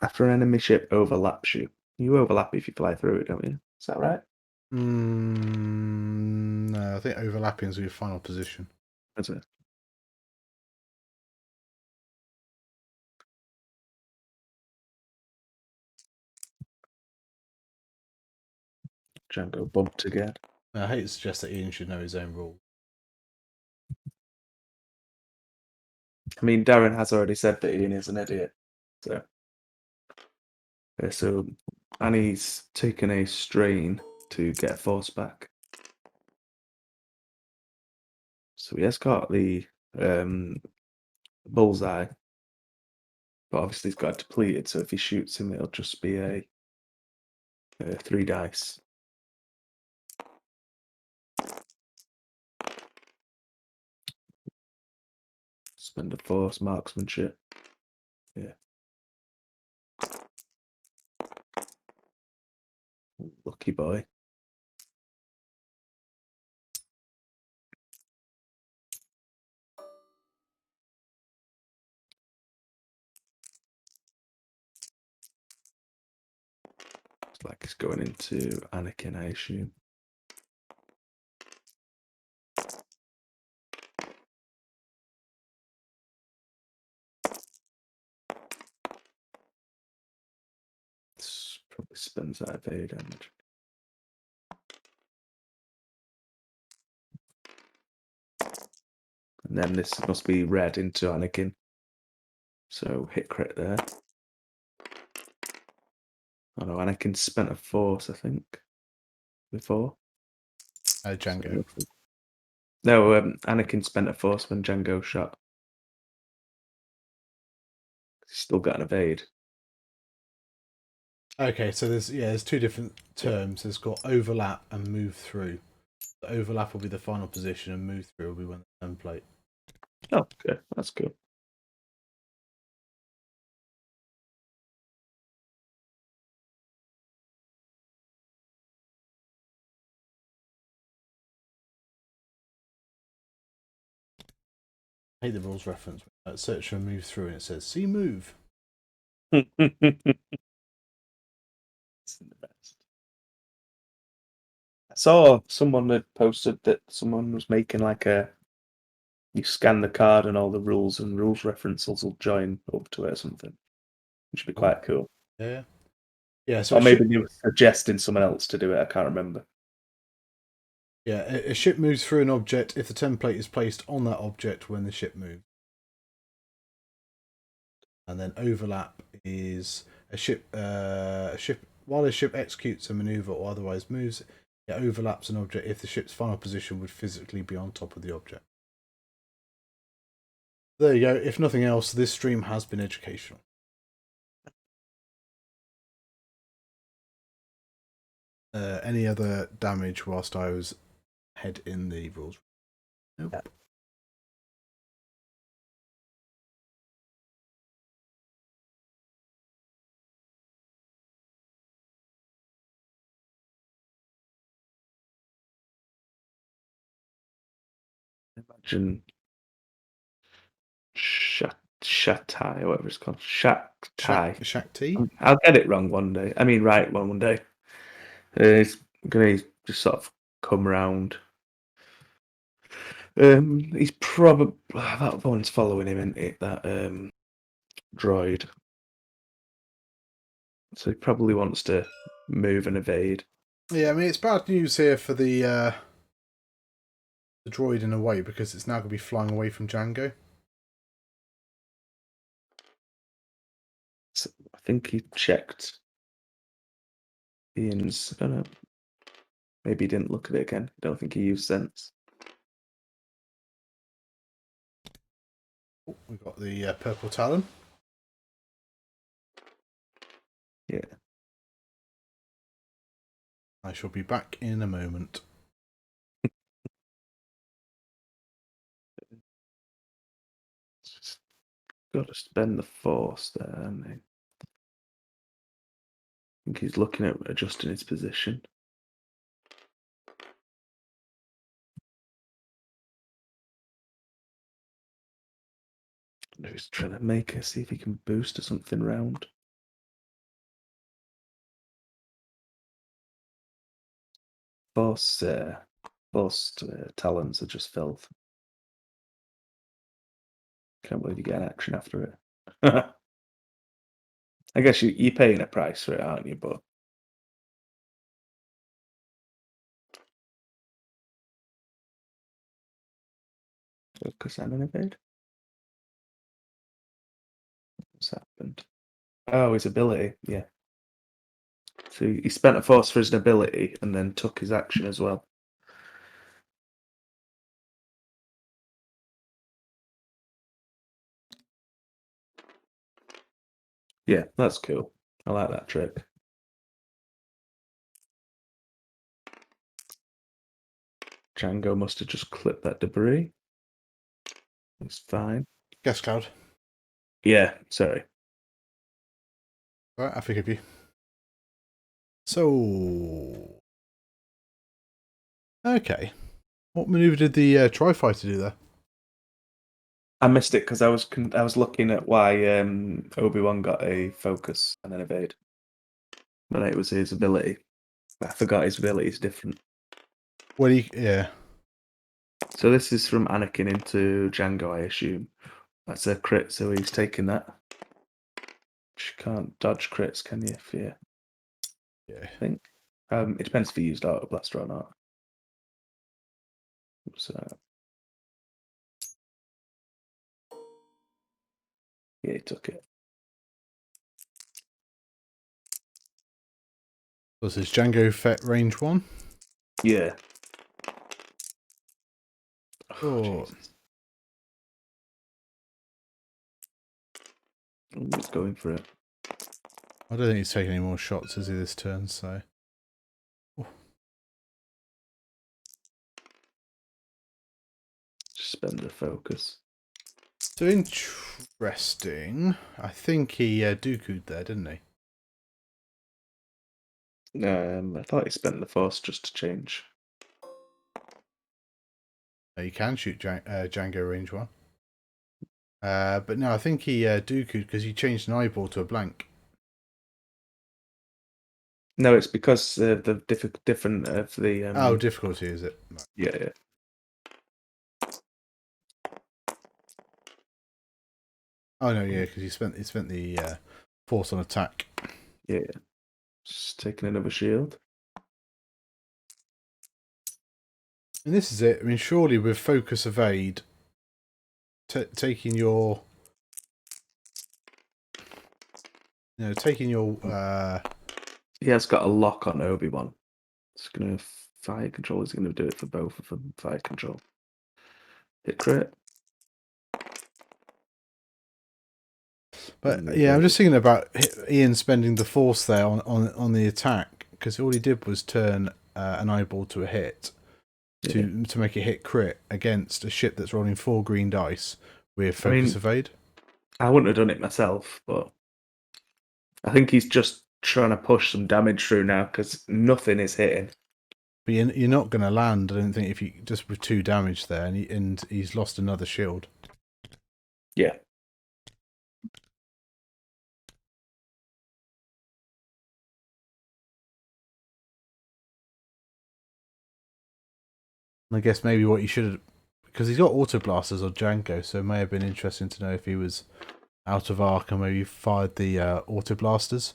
After an enemy ship overlaps you, you overlap if you fly through it, don't you? Is that right? No, I think overlapping is your final position. That's it. Django bumped again. I hate to suggest that Ian should know his own rule. I mean, Darren has already said that Ian is an idiot. So Annie's taken a strain to get force back. So he has got the bullseye, but obviously he's got depleted. So if he shoots him, it'll just be a 3 dice. Spend a force marksmanship. Yeah. Lucky boy. It's like it's going into Anakin, I assume. This probably spends that evade damage. And then this must be red into Anakin. So hit crit there. Oh no, Anakin spent a force, I think, before. Django. So, no, Anakin spent a force when Django shot. He's still got an evade. Okay, so there's two different terms. There's got overlap and move through. The overlap will be the final position, and move through will be when the template. Oh, okay, that's good. I hate the rules reference. Search for move through, and it says see move. It's the best. I saw someone had posted that someone was making like you scan the card and all the rules and rules references will join up to it or something. Which should be quite cool. Yeah. Yeah, so Or maybe you were suggesting someone else to do it, I can't remember. Yeah, a ship moves through an object if the template is placed on that object when the ship moves. And then overlap is a ship while a ship executes a maneuver or otherwise moves, it overlaps an object if the ship's final position would physically be on top of the object. There you go. If nothing else, this stream has been educational. Any other damage whilst I was head in the rules? Nope. Yeah. Imagine Shatai, or whatever it's called. Shakti? I'll get it wrong one day. I mean, right one day. He's going to just sort of come round. He's probably that one's following him, isn't it? That droid. So he probably wants to move and evade. Yeah, I mean, it's bad news here for the droid in a way, because it's now going to be flying away from Django. So I think he checked Ian's. I don't know. Maybe he didn't look at it again. I don't think he used sense. Oh, we've got the purple Talon. Yeah. I shall be back in a moment. Just got to spend the force there, hasn't he? I think he's looking at adjusting his position. He's trying to make us see if he can boost or something round. Force talents are just filth. Can't believe you get an action after it. I guess you're paying a price for it, aren't you? But focus and an evade. What's happened? Oh, his ability. Yeah. So he spent a force for his ability and then took his action as well. Yeah, that's cool. I like that trick. Django must have just clipped that debris. It's fine. Gas cloud. Yeah, sorry. Right, I forgive you. So, okay. What maneuver did the Tri-Fighter do there? I missed it because I was looking at why Obi-Wan got a focus and an evade. But it was his ability. I forgot his ability is different. Well, yeah. So this is from Anakin into Django, I assume. That's a crit, so he's taking that. You can't dodge crits, can you? Fear. Yeah. I think. It depends if you used Auto Blaster or not. So, yeah, he took it. Was his Django Fett range 1? Yeah. Oh. Jesus. He's going for it. I don't think he's taking any more shots, is he, this turn, so... Oh. Just spend the focus. So interesting. I think he Dooku'd there, didn't he? I thought he spent the force just to change. You can shoot Django range 1. But no, I think he Dooku'd because he changed an eyeball to a blank. No, it's because the different of the. Oh, difficulty, is it? Yeah, yeah. Oh no, yeah, because he spent the force on attack. Yeah, yeah. Just taking another shield. And this is it. I mean, surely with focus evade, taking your, taking your. He has got a lock on Obi-Wan. It's gonna fire control. He's gonna do it for both of them. Fire control. Hit crit. But yeah, I'm just thinking about Ian spending the force there on the attack, because all he did was turn an eyeball to a hit to make it hit crit against a ship that's rolling 4 green dice with focus evade. I wouldn't have done it myself, but I think he's just trying to push some damage through now because nothing is hitting. But you're not going to land, I don't think, if you just with 2 damage there, and he's lost another shield. Yeah. I guess maybe what you should have, because he's got auto blasters on Django, so it may have been interesting to know if he was out of arc and maybe fired the auto blasters.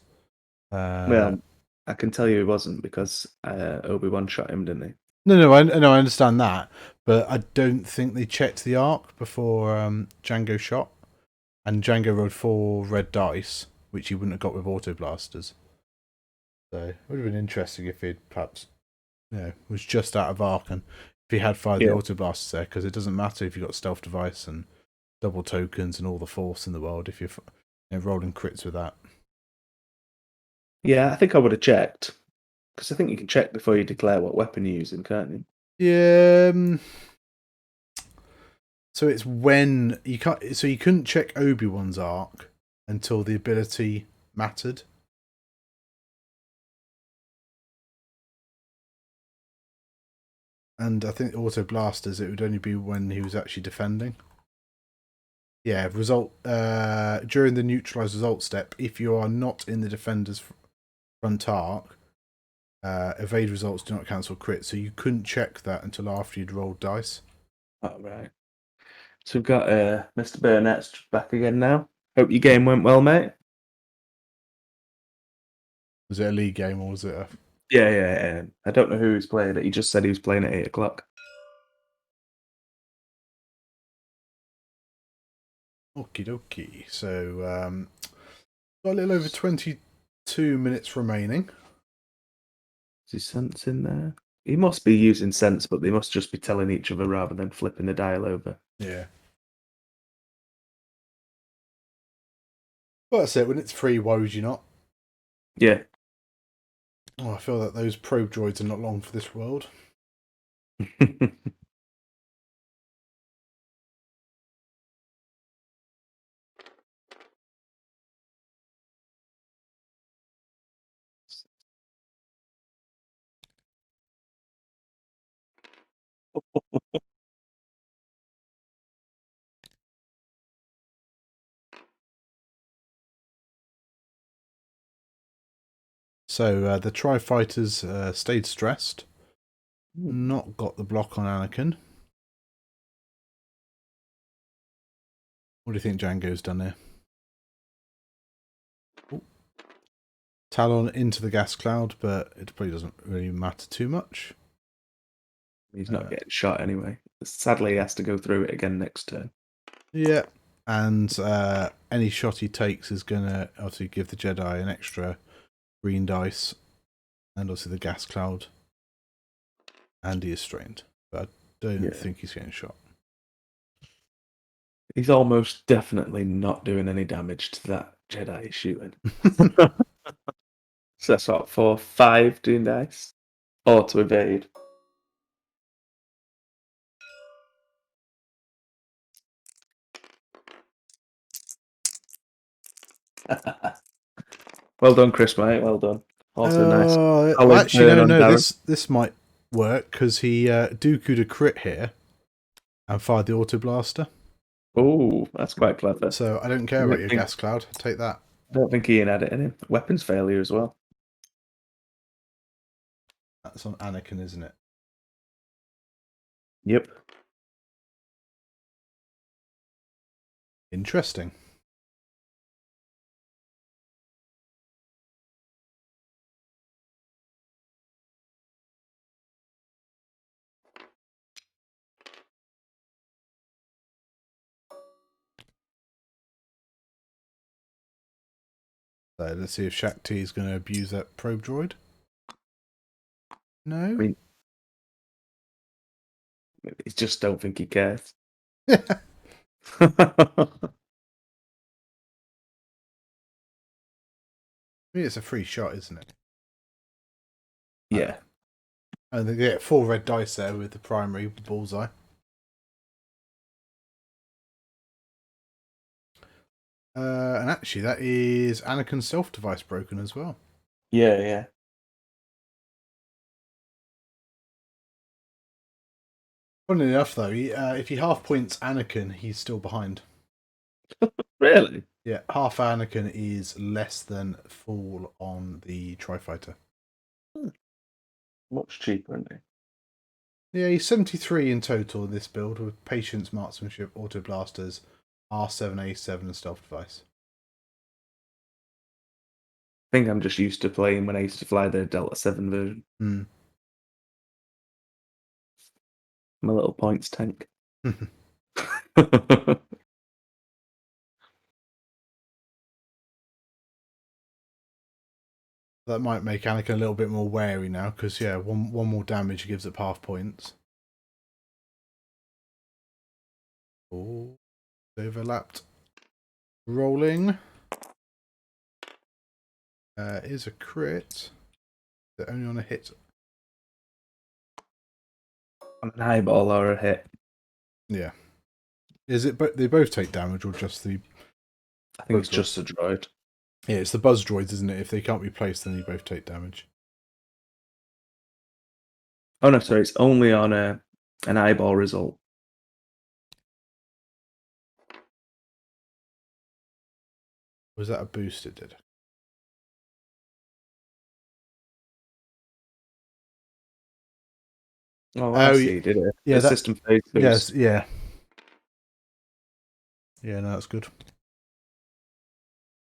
Well, I can tell you he wasn't because Obi-Wan shot him, didn't he? No, I understand that, but I don't think they checked the arc before Django shot, and Django rolled 4 red dice, which he wouldn't have got with auto blasters. So it would have been interesting if he'd perhaps, was just out of arc, and if he had fired the auto blasters there, because it doesn't matter if you've got stealth device and double tokens and all the force in the world if you're rolling crits with that. Yeah, I think I would have checked. Because I think you can check before you declare what weapon you're using, can't you? Yeah. So it's when you can't. So you couldn't check Obi-Wan's arc until the ability mattered. And I think auto blasters, it would only be when he was actually defending. Yeah, result during the neutralize result step, if you are not in the defender's front arc, evade results do not cancel crit. So you couldn't check that until after you'd rolled dice. Oh, right. So we've got Mr. Burnett's back again now. Hope your game went well, mate. Was it a league game or was it a... Yeah. I don't know who he's playing it. He just said he was playing at 8 o'clock. Okie dokie. So, got a little over 22 minutes remaining. Is his sense in there? He must be using sense, but they must just be telling each other rather than flipping the dial over. Yeah. Well, that's it. When it's free, why would you not? Yeah. Oh, I feel that those probe droids are not long for this world. So the TRI fighters stayed stressed. Not got the block on Anakin. What do you think Django's done here? Ooh. Talon into the gas cloud, but it probably doesn't really matter too much. He's not getting shot anyway. Sadly, he has to go through it again next turn. Yeah, and any shot he takes is going to obviously give the Jedi an extra green dice, and also the gas cloud. And he is strained, but I don't think he's getting shot. He's almost definitely not doing any damage to that Jedi he's shooting. So that's what, 4, 5 doing dice? Or to evade. Well done, Chris, mate. Well done. Also nice. Well, actually, no. This might work because he Dooku'd a crit here and fired the auto blaster. Oh, that's quite clever. So I don't care about your gas cloud. Take that. I don't think Ian had it in him. Weapons failure as well. That's on Anakin, isn't it? Yep. Interesting. So let's see if Shakti is going to abuse that probe droid. No? I mean, I just don't think he cares. It's a free shot, isn't it? Yeah. And they get 4 red dice there with the primary bullseye. And actually, that is Anakin's self-device broken as well. Yeah. Funnily enough, though, if he half points Anakin, he's still behind. Really? Yeah, half Anakin is less than full on the Tri-Fighter. Much cheaper, isn't he? Yeah, he's 73 in total in this build with Patience, Marksmanship, Auto Blasters, R7, A7 and Stealth Device. think I'm just used to playing when I used to fly the Delta 7 version. Hmm. I'm a little points tank. That might make Anakin a little bit more wary now, because yeah, one more damage gives it half points. Oh, overlapped. Rolling. Is a crit. They're only on a hit. On an eyeball or a hit. Yeah. Is it? But they both take damage, or just the? I think it's just a droid. Yeah, it's the buzz droids, isn't it? If they can't be placed, then they both take damage. Oh no, sorry, it's only on an eyeball result. Was that a boost? It did. Oh, I see, did it? Yeah, the system phase boost. Yes, yeah. Yeah, no, that's good.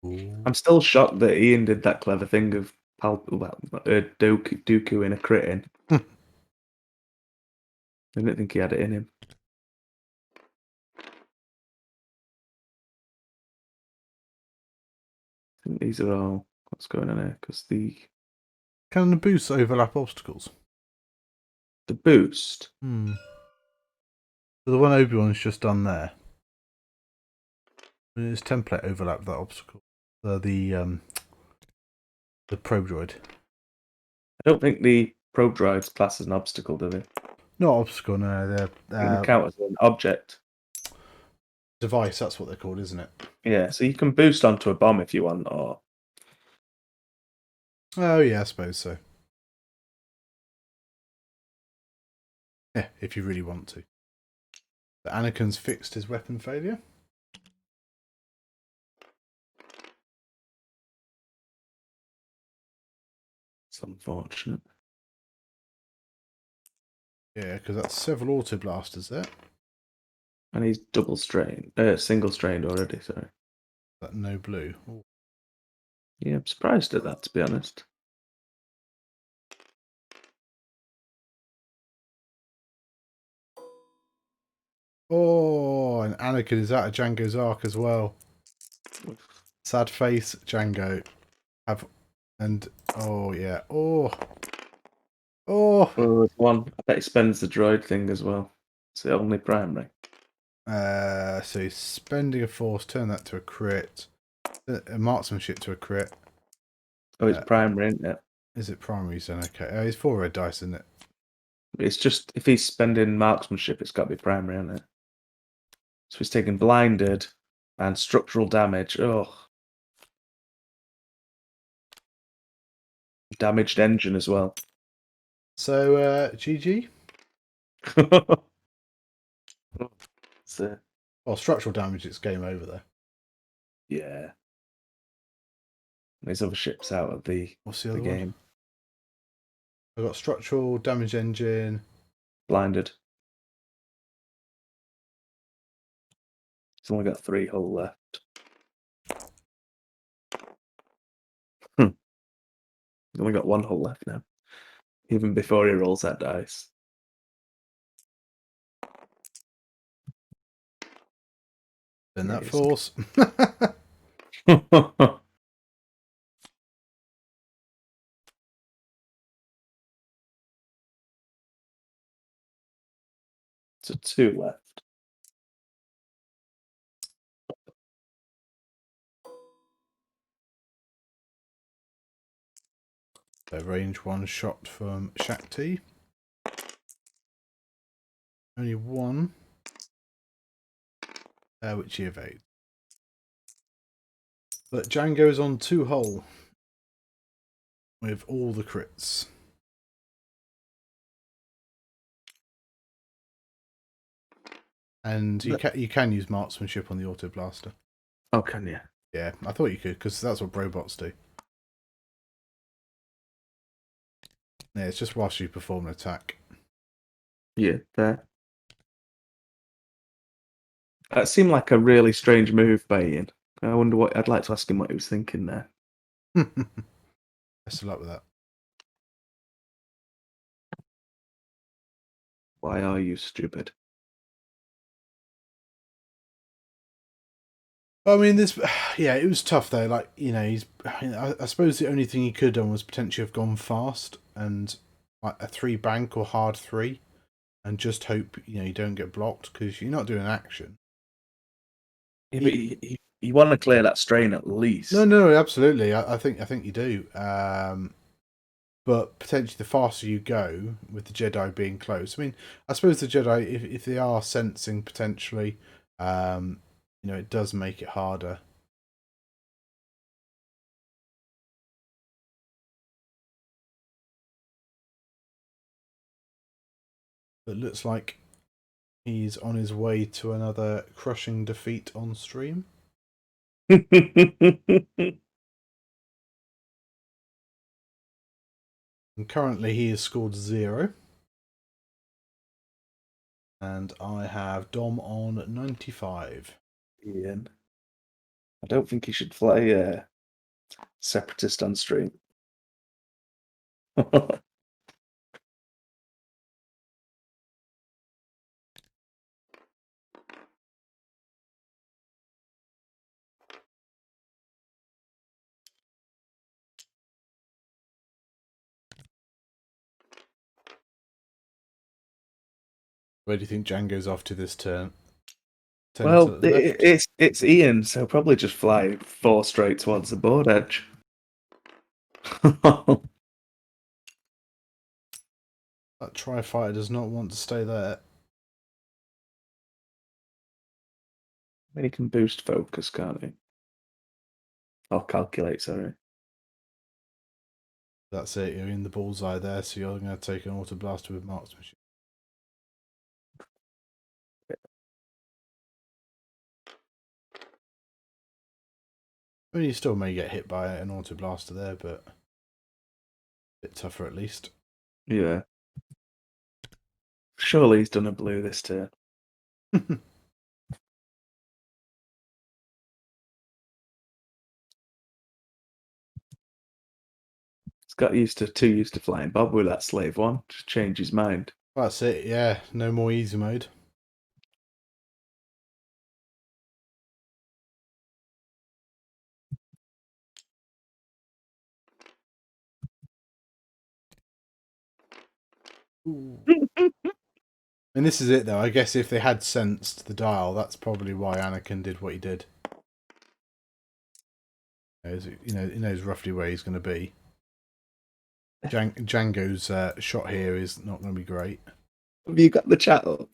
Ooh. I'm still shocked that Ian did that clever thing of Dooku in a crit in. I didn't think he had it in him. I think these are all what's going on here, because Can the boosts overlap obstacles? the boost. So the one Obi-Wan's just done there. His template overlap that obstacle. The probe droid. I don't think the probe droids class as an obstacle, do they? Not obstacle, no. They're They count as an object. Device, that's what they're called, isn't it? Yeah, so you can boost onto a bomb if you want, or... Oh, yeah, I suppose so. Yeah, if you really want to. But Anakin's fixed his weapon failure. It's unfortunate. Yeah, because that's several auto blasters there. And he's single strained already, sorry. That no blue. Ooh. Yeah, I'm surprised at that, to be honest. Oh, and Anakin is out of Django's arc as well. Sad face, Django. Oh yeah. Oh. One. I bet he spends the droid thing as well. It's the only primary. So he's spending a force, turn that to a crit. A marksmanship to a crit. Oh, it's primary, isn't it? Is it primary then? Okay. Oh, he's 4 red dice, isn't it? It's just, if he's spending marksmanship, it's got to be primary, isn't it? So he's taking blinded and structural damage. Oh. Damaged engine as well. So, GG? Well, structural damage, it's game over there. Yeah. There's other ships out of the game. I've got structural, damage engine. Blinded. He's only got 3 hull left. He's only got 1 hull left now. Even before he rolls that dice. Then that force. So 2 left. So range 1 shot from Shakti. Only 1. Which he evades. But Django is on 2 hull. With all the crits. And you can use marksmanship on the auto blaster. Oh, can you? Yeah, I thought you could, because that's what robots do. Yeah, it's just whilst you perform an attack. Yeah, there. That seemed like a really strange move by Ian. I wonder what... I'd like to ask him what he was thinking there. Best of luck with that. Why are you stupid? I mean, yeah, it was tough though. Like, I suppose the only thing he could have done was potentially have gone fast and like a 3 bank or hard 3, and just hope you don't get blocked because you're not doing action. Yeah, but you want to clear that strain at least. No, absolutely. I think you do. But potentially the faster you go with the Jedi being close. I mean, I suppose the Jedi, if they are sensing potentially, it does make it harder. It looks like he's on his way to another crushing defeat on stream. And currently he has scored 0. And I have Dom on 95. Ian, I don't think you should fly Separatist on stream. Where do you think Django's off to this turn? Well, it's Ian, so probably just fly 4 straight towards the board edge. That Tri-Fighter does not want to stay there. I mean, he can boost focus, can't he? Or calculate, sorry. That's it, you're in the bullseye there, so you're going to take an Auto Blaster with Marksmanship. I mean, you still may get hit by an Auto Blaster there, but a bit tougher at least. Yeah. Surely he's done a blue this turn. Got used to flying Bob with that slave one. Just change his mind. That's it, yeah. No more easy mode. And this is it though. I guess if they had sensed the dial, that's probably why Anakin did what he did. He knows roughly where he's going to be. Django's shot here is not going to be great. Have you got the chat up?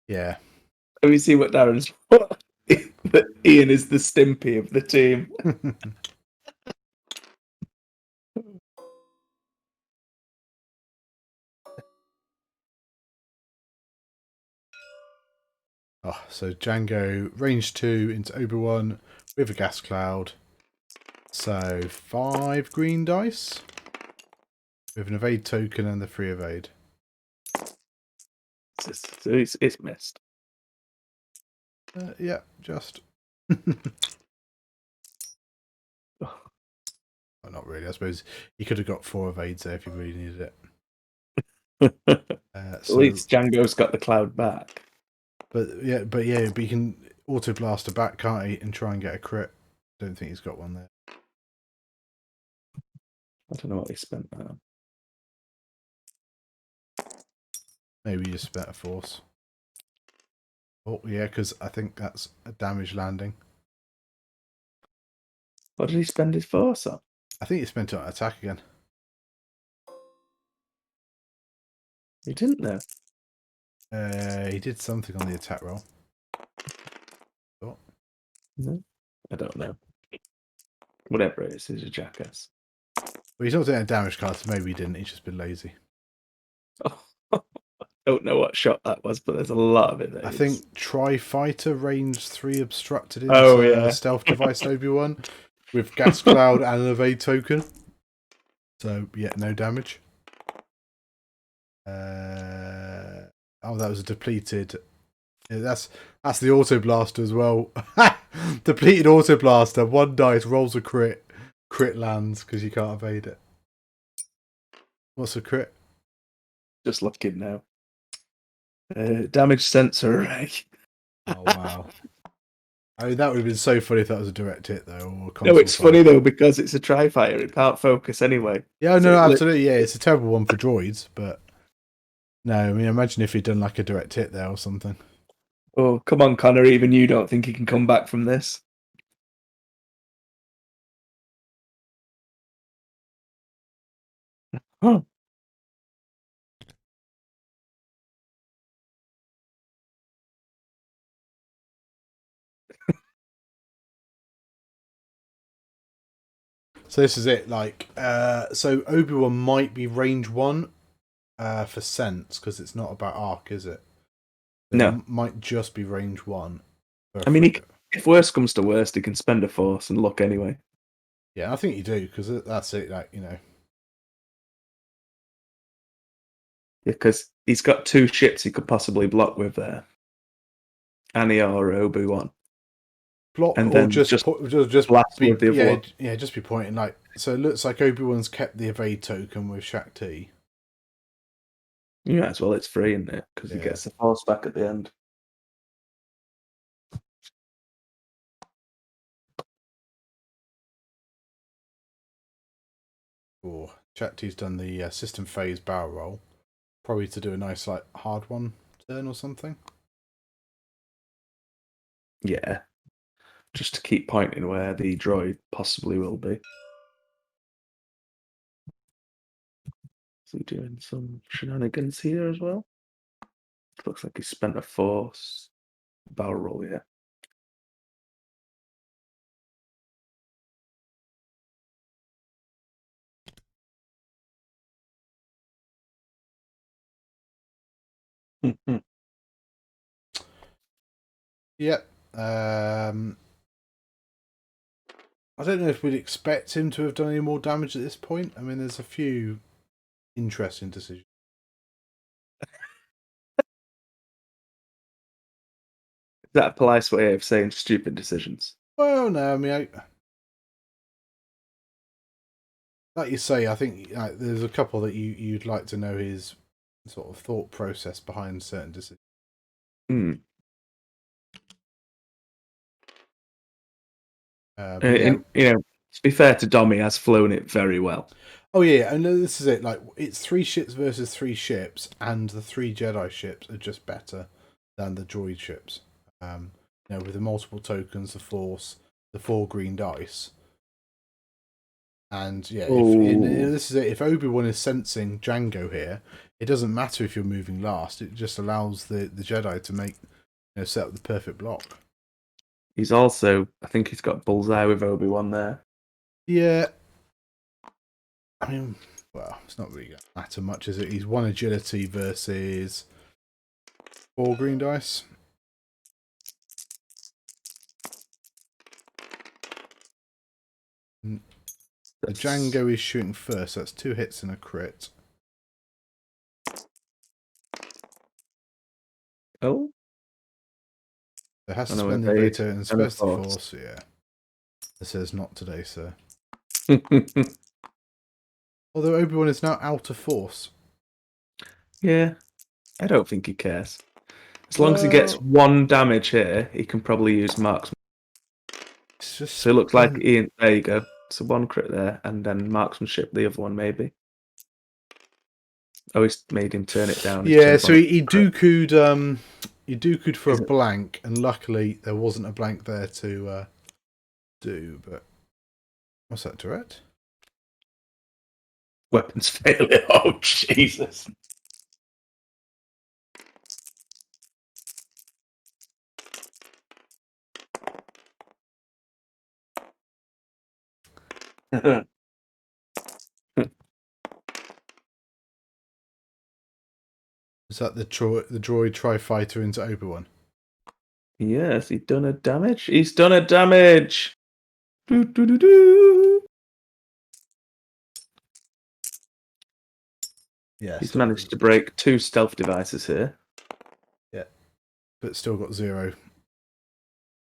Yeah. Have you seen what Darren's? That Ian is the Stimpy of the team. So Django range 2 into Obi-Wan with a gas cloud. So 5 green dice with an evade token and the free evade. It's missed. Yeah, just. Well, not really. I suppose he could have got 4 evades there if he really needed it. At least Django's got the cloud back. But he can Auto Blaster back, can't he, and try and get a crit. Don't think he's got one there. I don't know what he spent that on. Maybe he just spent a force. Oh yeah, because I think that's a damage landing. What did he spend his force on? I think he spent it on attack again. He didn't though. He did something on the attack roll. Oh. No, I don't know. Whatever it is, he's a jackass. Well, he's not doing a damage card, so maybe he didn't. He's just been lazy. Oh, I don't know what shot that was, but there's a lot of it there. I think Tri-Fighter range 3 obstructed into stealth device Obi-Wan with gas cloud and an evade token. So yeah, no damage. That was a depleted. Yeah, that's the Auto Blaster as well. Depleted Auto Blaster. 1 dice rolls a crit, crit lands because you can't evade it. What's a crit? Just looking now. Damage sensor array. Oh wow! I mean, that would have been so funny if that was a direct hit though. Or a No, it's console funny fire. though because it's a tri-fighter. It can't focus anyway. Yeah, So no, it absolutely. Yeah, it's a terrible one for droids, but no, I mean, imagine if he'd done like a direct hit there or something. Oh, come on, Connor. Even you don't think he can come back from this. Huh. So this is it. Like, so Obi-Wan might be range 1 for sense because it's not about arc, is it? So No. might just be range 1. I mean, if worse comes to worst, he can spend a force and look anyway. Yeah, I think you do because that's it. Like, Yeah, because he's got 2 ships he could possibly block with there. Annie or Obi-Wan. block And or then just blast be with the other one. just be pointing like. So it looks like Obi-Wan's kept the evade token with Shaq T. You might as well. It's free, isn't it? Because he Yeah. gets the force back at the end. Or Shaq T's done the system phase barrel roll, probably to do a nice like hard one turn or something. Yeah. Just to keep pointing where the droid possibly will be. Is he doing some shenanigans here as well? Looks like he spent a force barrel roll, yeah. Yep. I don't know if we'd expect him to have done any more damage at this point. I mean, there's a few interesting decisions. Is that a polite way of saying stupid decisions? Well, no, I mean, like you say, I think there's a couple that you'd like to know his sort of thought process behind certain decisions. Hmm. But yeah, To be fair to Dom, he has flown it very well. oh yeah, and this is it. Like it's 3 ships versus 3 ships, and the 3 Jedi ships are just better than the droid ships. With the multiple tokens, the Force, the 4 green dice, and yeah, this is it. If Obi-Wan is sensing Django here, it doesn't matter if you're moving last. It just allows the Jedi to make set up the perfect block. He's also, I think he's got bullseye with Obi-Wan there. Yeah. I mean, well, it's not really going to matter much, is it? He's 1 agility versus 4 green dice. The Django is shooting first. So that's 2 hits and a crit. Oh. It has to spend the Vader and spares the Force. Yeah. It says not today, sir. Although Obi-Wan is now out of Force. Yeah, I don't think he cares. As long as he gets 1 damage here, he can probably use marksman. So it looks like Ian. There you go. So 1 crit there, and then marksmanship, the other one maybe. Oh, he's made him turn it down. Yeah, so he dooku'd for a blank, and luckily there wasn't a blank there to do. But what's that, Tourette? Weapons failure. Oh, Jesus. Is that the droid tri-fighter into Obi-Wan? Yes, he's done a damage. He's done a damage. Do, do, do, do. Yeah, he's managed to break 2 stealth devices here. Yeah, but still got 0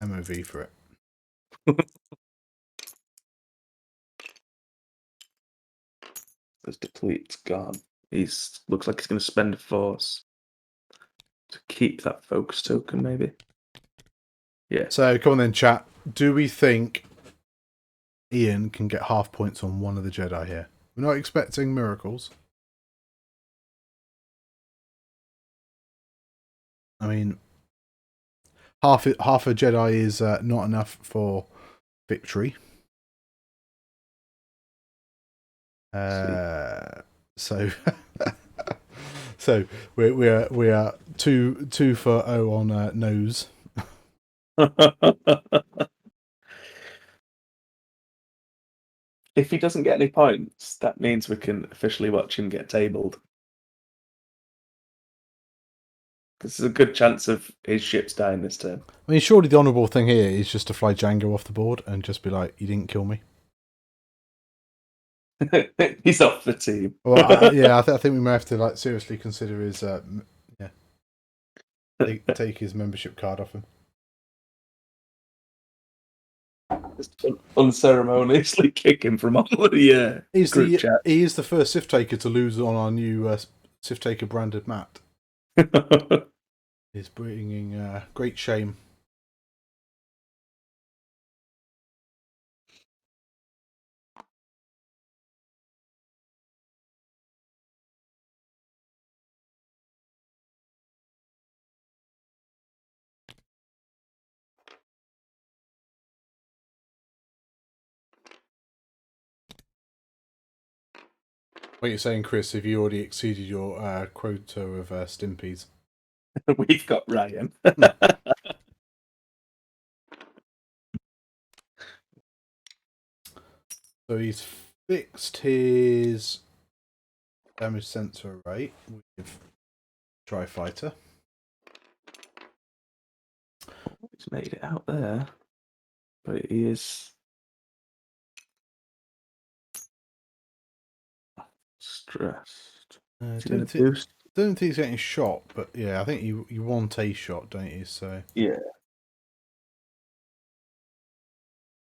MOV for it. His deplete's gone. Looks like he's going to spend a force to keep that focus token, maybe. Yeah. So come on then, chat. Do we think Ian can get half points on one of the Jedi here? We're not expecting miracles. I mean, half a Jedi is not enough for victory. So so we are two for O on nose. If he doesn't get any points, that means we can officially watch him get tabled. This is a good chance of his ships dying this turn. I mean, surely the honourable thing here is just to fly Django off the board and just be like, "You didn't kill me." He's off the team. Well, yeah, I think we may have to like seriously consider his take his membership card off him. Just unceremoniously kick him from all the group chat. He is the first Sith Taker to lose on our new Sith Taker branded mat. He's bringing great shame. What you're saying, Chris? Have you already exceeded your quota of Stimpies? We've got Ryan. So he's fixed his damage sensor rate with Tri-Fighter. He's made it out there, but he is stressed. Don't think he's getting shot, but yeah, I think you want a shot, don't you? So yeah.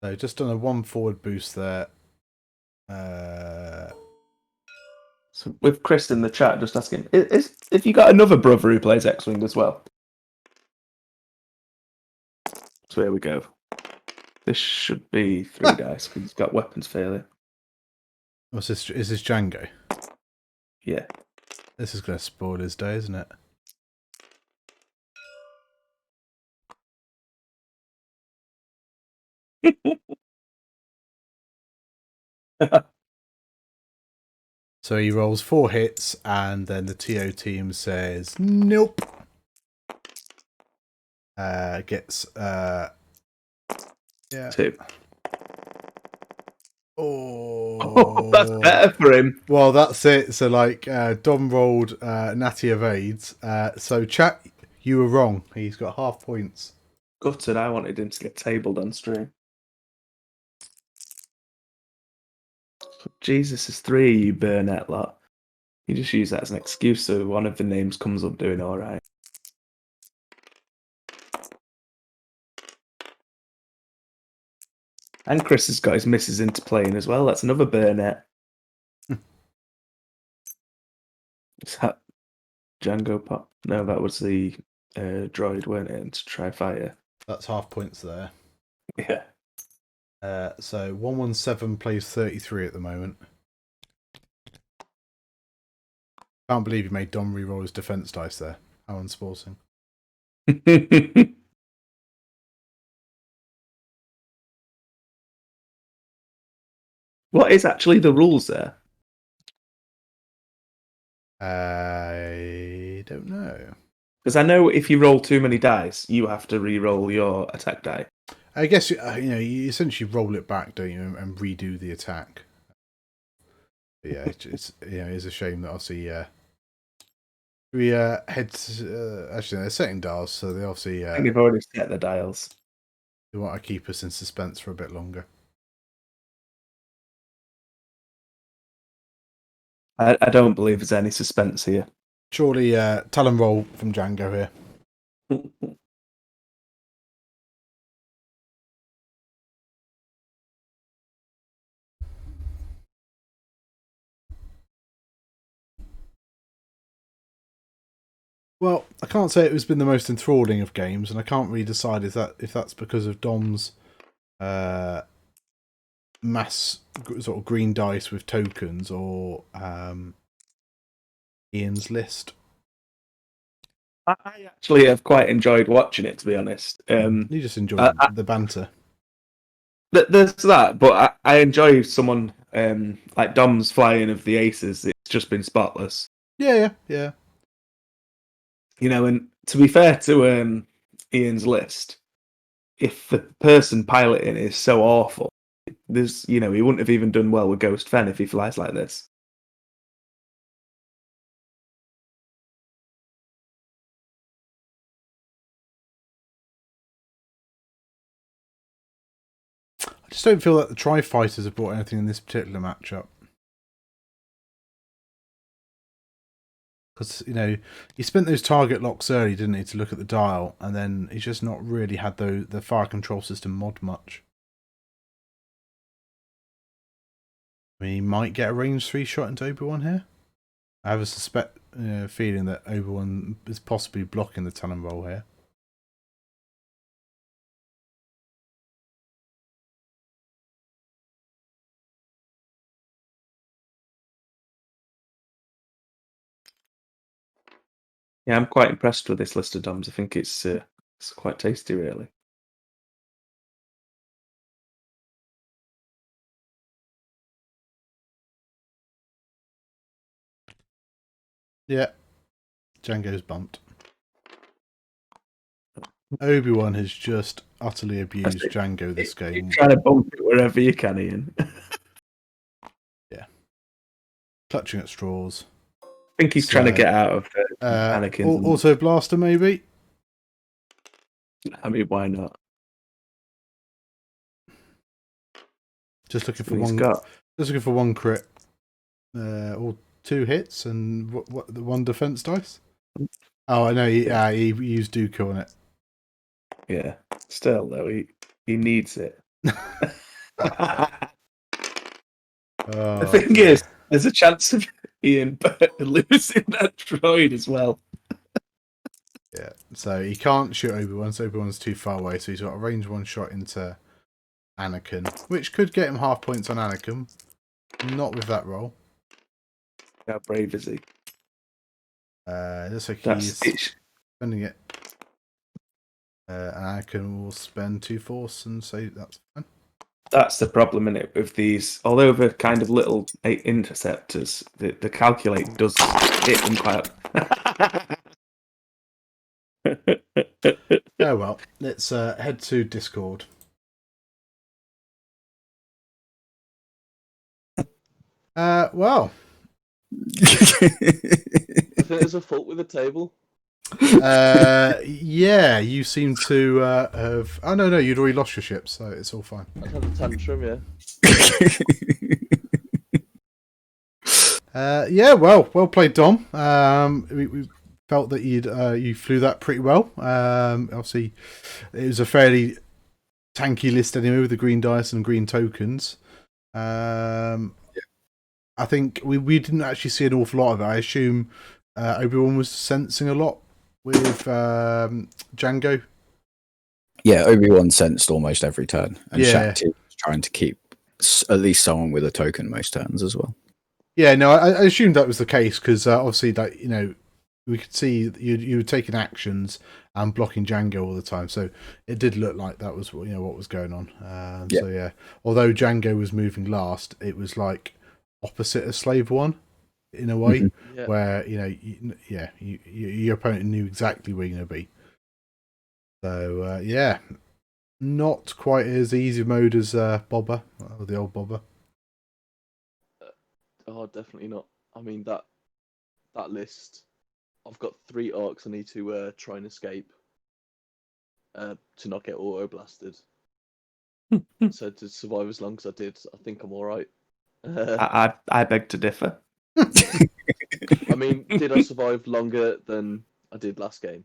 So just done a 1 forward boost there. So with Chris in the chat, just asking, if you got another brother who plays X-Wing as well? So here we go. This should be 3 dice because he's got weapons failure. What's this? Is this Django? Yeah. This is going to spoil his day, isn't it? So he rolls 4 hits, and then the TO team says nope. Gets yeah 2. Oh, that's better for him. Well, that's it. So like Dom rolled Natty evades. So chat, you were wrong. He's got half points. Gutted. I wanted him to get tabled on stream. Jesus is 3, you Burnett lot. You just use that as an excuse so one of the names comes up doing all right. And Chris has got his misses into playing as well. That's another Burnett. Is that Django Pop? No, that was the droid, weren't it? To try fire. That's half points there. Yeah. So 117 plays 33 at the moment. Can't believe you made Dom reroll his defense dice there. How unsporting. What is actually the rules there? I don't know. Because I know if you roll too many dice, you have to re-roll your attack die. I guess you you essentially roll it back, don't you, and redo the attack. But yeah, it's a shame that obviously we head actually they're setting dials, so they obviously I think they've already set the dials. They want to keep us in suspense for a bit longer. I don't believe there's any suspense here. Surely Talon roll from Django here. Well, I can't say it has been the most enthralling of games, and I can't really decide if that's because of Dom's mass sort of green dice with tokens or Ian's list. I actually have quite enjoyed watching it, to be honest. You just enjoy the banter. There's that, but I enjoy someone like Dom's flying of the aces. It's just been spotless. Yeah. And to be fair to Ian's list, if the person piloting is so awful, he wouldn't have even done well with Ghost Fen if he flies like this. I just don't feel that the Tri-Fighters have brought anything in this particular matchup. Because, he spent those target locks early, didn't he, to look at the dial, and then he's just not really had the fire control system mod much. I mean, he might get a range 3 shot into Obi-Wan here. I have a feeling that Obi-Wan is possibly blocking the Talon roll here. Yeah, I'm quite impressed with this list of Doms. I think it's quite tasty, really. Yeah. Django's bumped. Obi-Wan has just utterly abused Django this game. You're trying to bump it wherever you can, Ian. Yeah. Clutching at straws. I think he's trying to get out of Anakin. Also Blaster, maybe? I mean, why not? Just looking for one crit. Or 2 hits and what the 1 defense dice? Oh, I know. He used Dooku on it. Yeah. Still, though, he needs it. The thing is, there's a chance of Ian losing that droid as well. Yeah. So he can't shoot Obi-Wan. So Obi-Wan's too far away. So he's got a range 1 shot into Anakin, which could get him half points on Anakin. Not with that roll. How brave is he? Looks like he's spending it. And Anakin will spend 2 force and say that's fine. That's the problem in it with these. Although they're kind of little interceptors, the calculate does hit them quite. Oh well, let's head to Discord. Well. I think there's a fault with the table. Yeah, you seem to have. Oh no, you'd already lost your ship, so it's all fine. I had a tantrum, yeah. Yeah, well played, Dom. We felt that you flew that pretty well. Obviously, it was a fairly tanky list anyway with the green dice and green tokens. I think we didn't actually see an awful lot of it. I assume Obi-Wan was sensing a lot with Django. Yeah, Obi-Wan sensed almost every turn, and Shakti was trying to keep at least someone with a token most turns as well. Yeah, no, I assumed that was the case because obviously, we could see you were taking actions and blocking Django all the time, so it did look like that was what was going on. So yeah, although Django was moving last, it was like opposite of Slave 1 in a way, where your opponent knew exactly where you're going to be. So not quite as easy mode as Bobber, or the old Bobber. Oh, definitely not. I mean that list. I've got 3 arcs I need to try and escape to not get auto blasted. So to survive as long as I did, I think I'm all right. I beg to differ. I mean, did I survive longer than I did last game?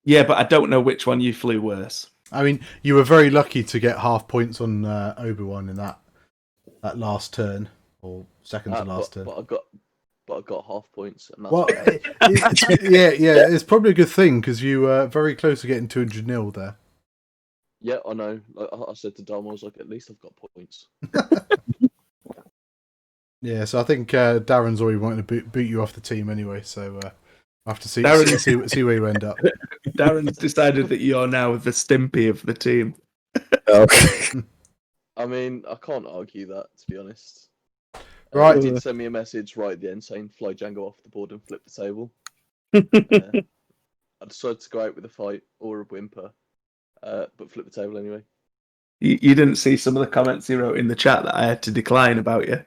Yeah, but I don't know which one you flew worse. I mean, you were very lucky to get half points on Obi-Wan in that last turn, or second to last turn. But but I got half points, and that's Well, fine. yeah, it's probably a good thing because you were very close to getting 200-0 there. Yeah, I know. Like, I said to Dom, I was like, at least I've got points. Yeah, so I think Darren's already wanting to boot you off the team anyway. So I have to see where you end up. Darren's decided that you're now the Stimpy of the team. Okay. I mean, I can't argue that, to be honest. Right. He did send me a message right at the end saying, fly Django off the board and flip the table. I decided to go out with a fight or a whimper, but flip the table anyway. You didn't see some of the comments he wrote in the chat that I had to decline about you.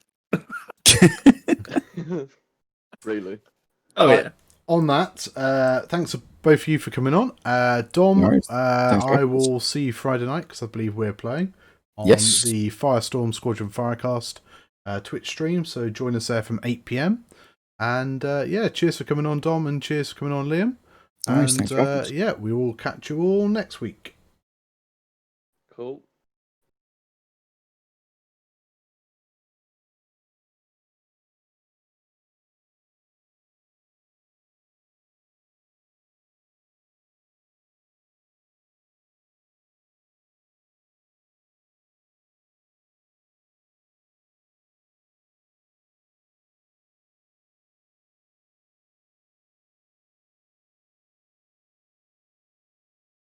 Really? Oh, yeah. On that, thanks to both of you for coming on. Dom, No worries. Thanks, I guys. will see you Friday night because I believe we're playing on Yes. the Firestorm Squadron Firecast Twitch stream. So join us there from 8 p.m. And yeah, cheers for coming on, Dom, and cheers for coming on, Liam. Nice, And thanks for having us. yeah, we will catch you all next week. Cool.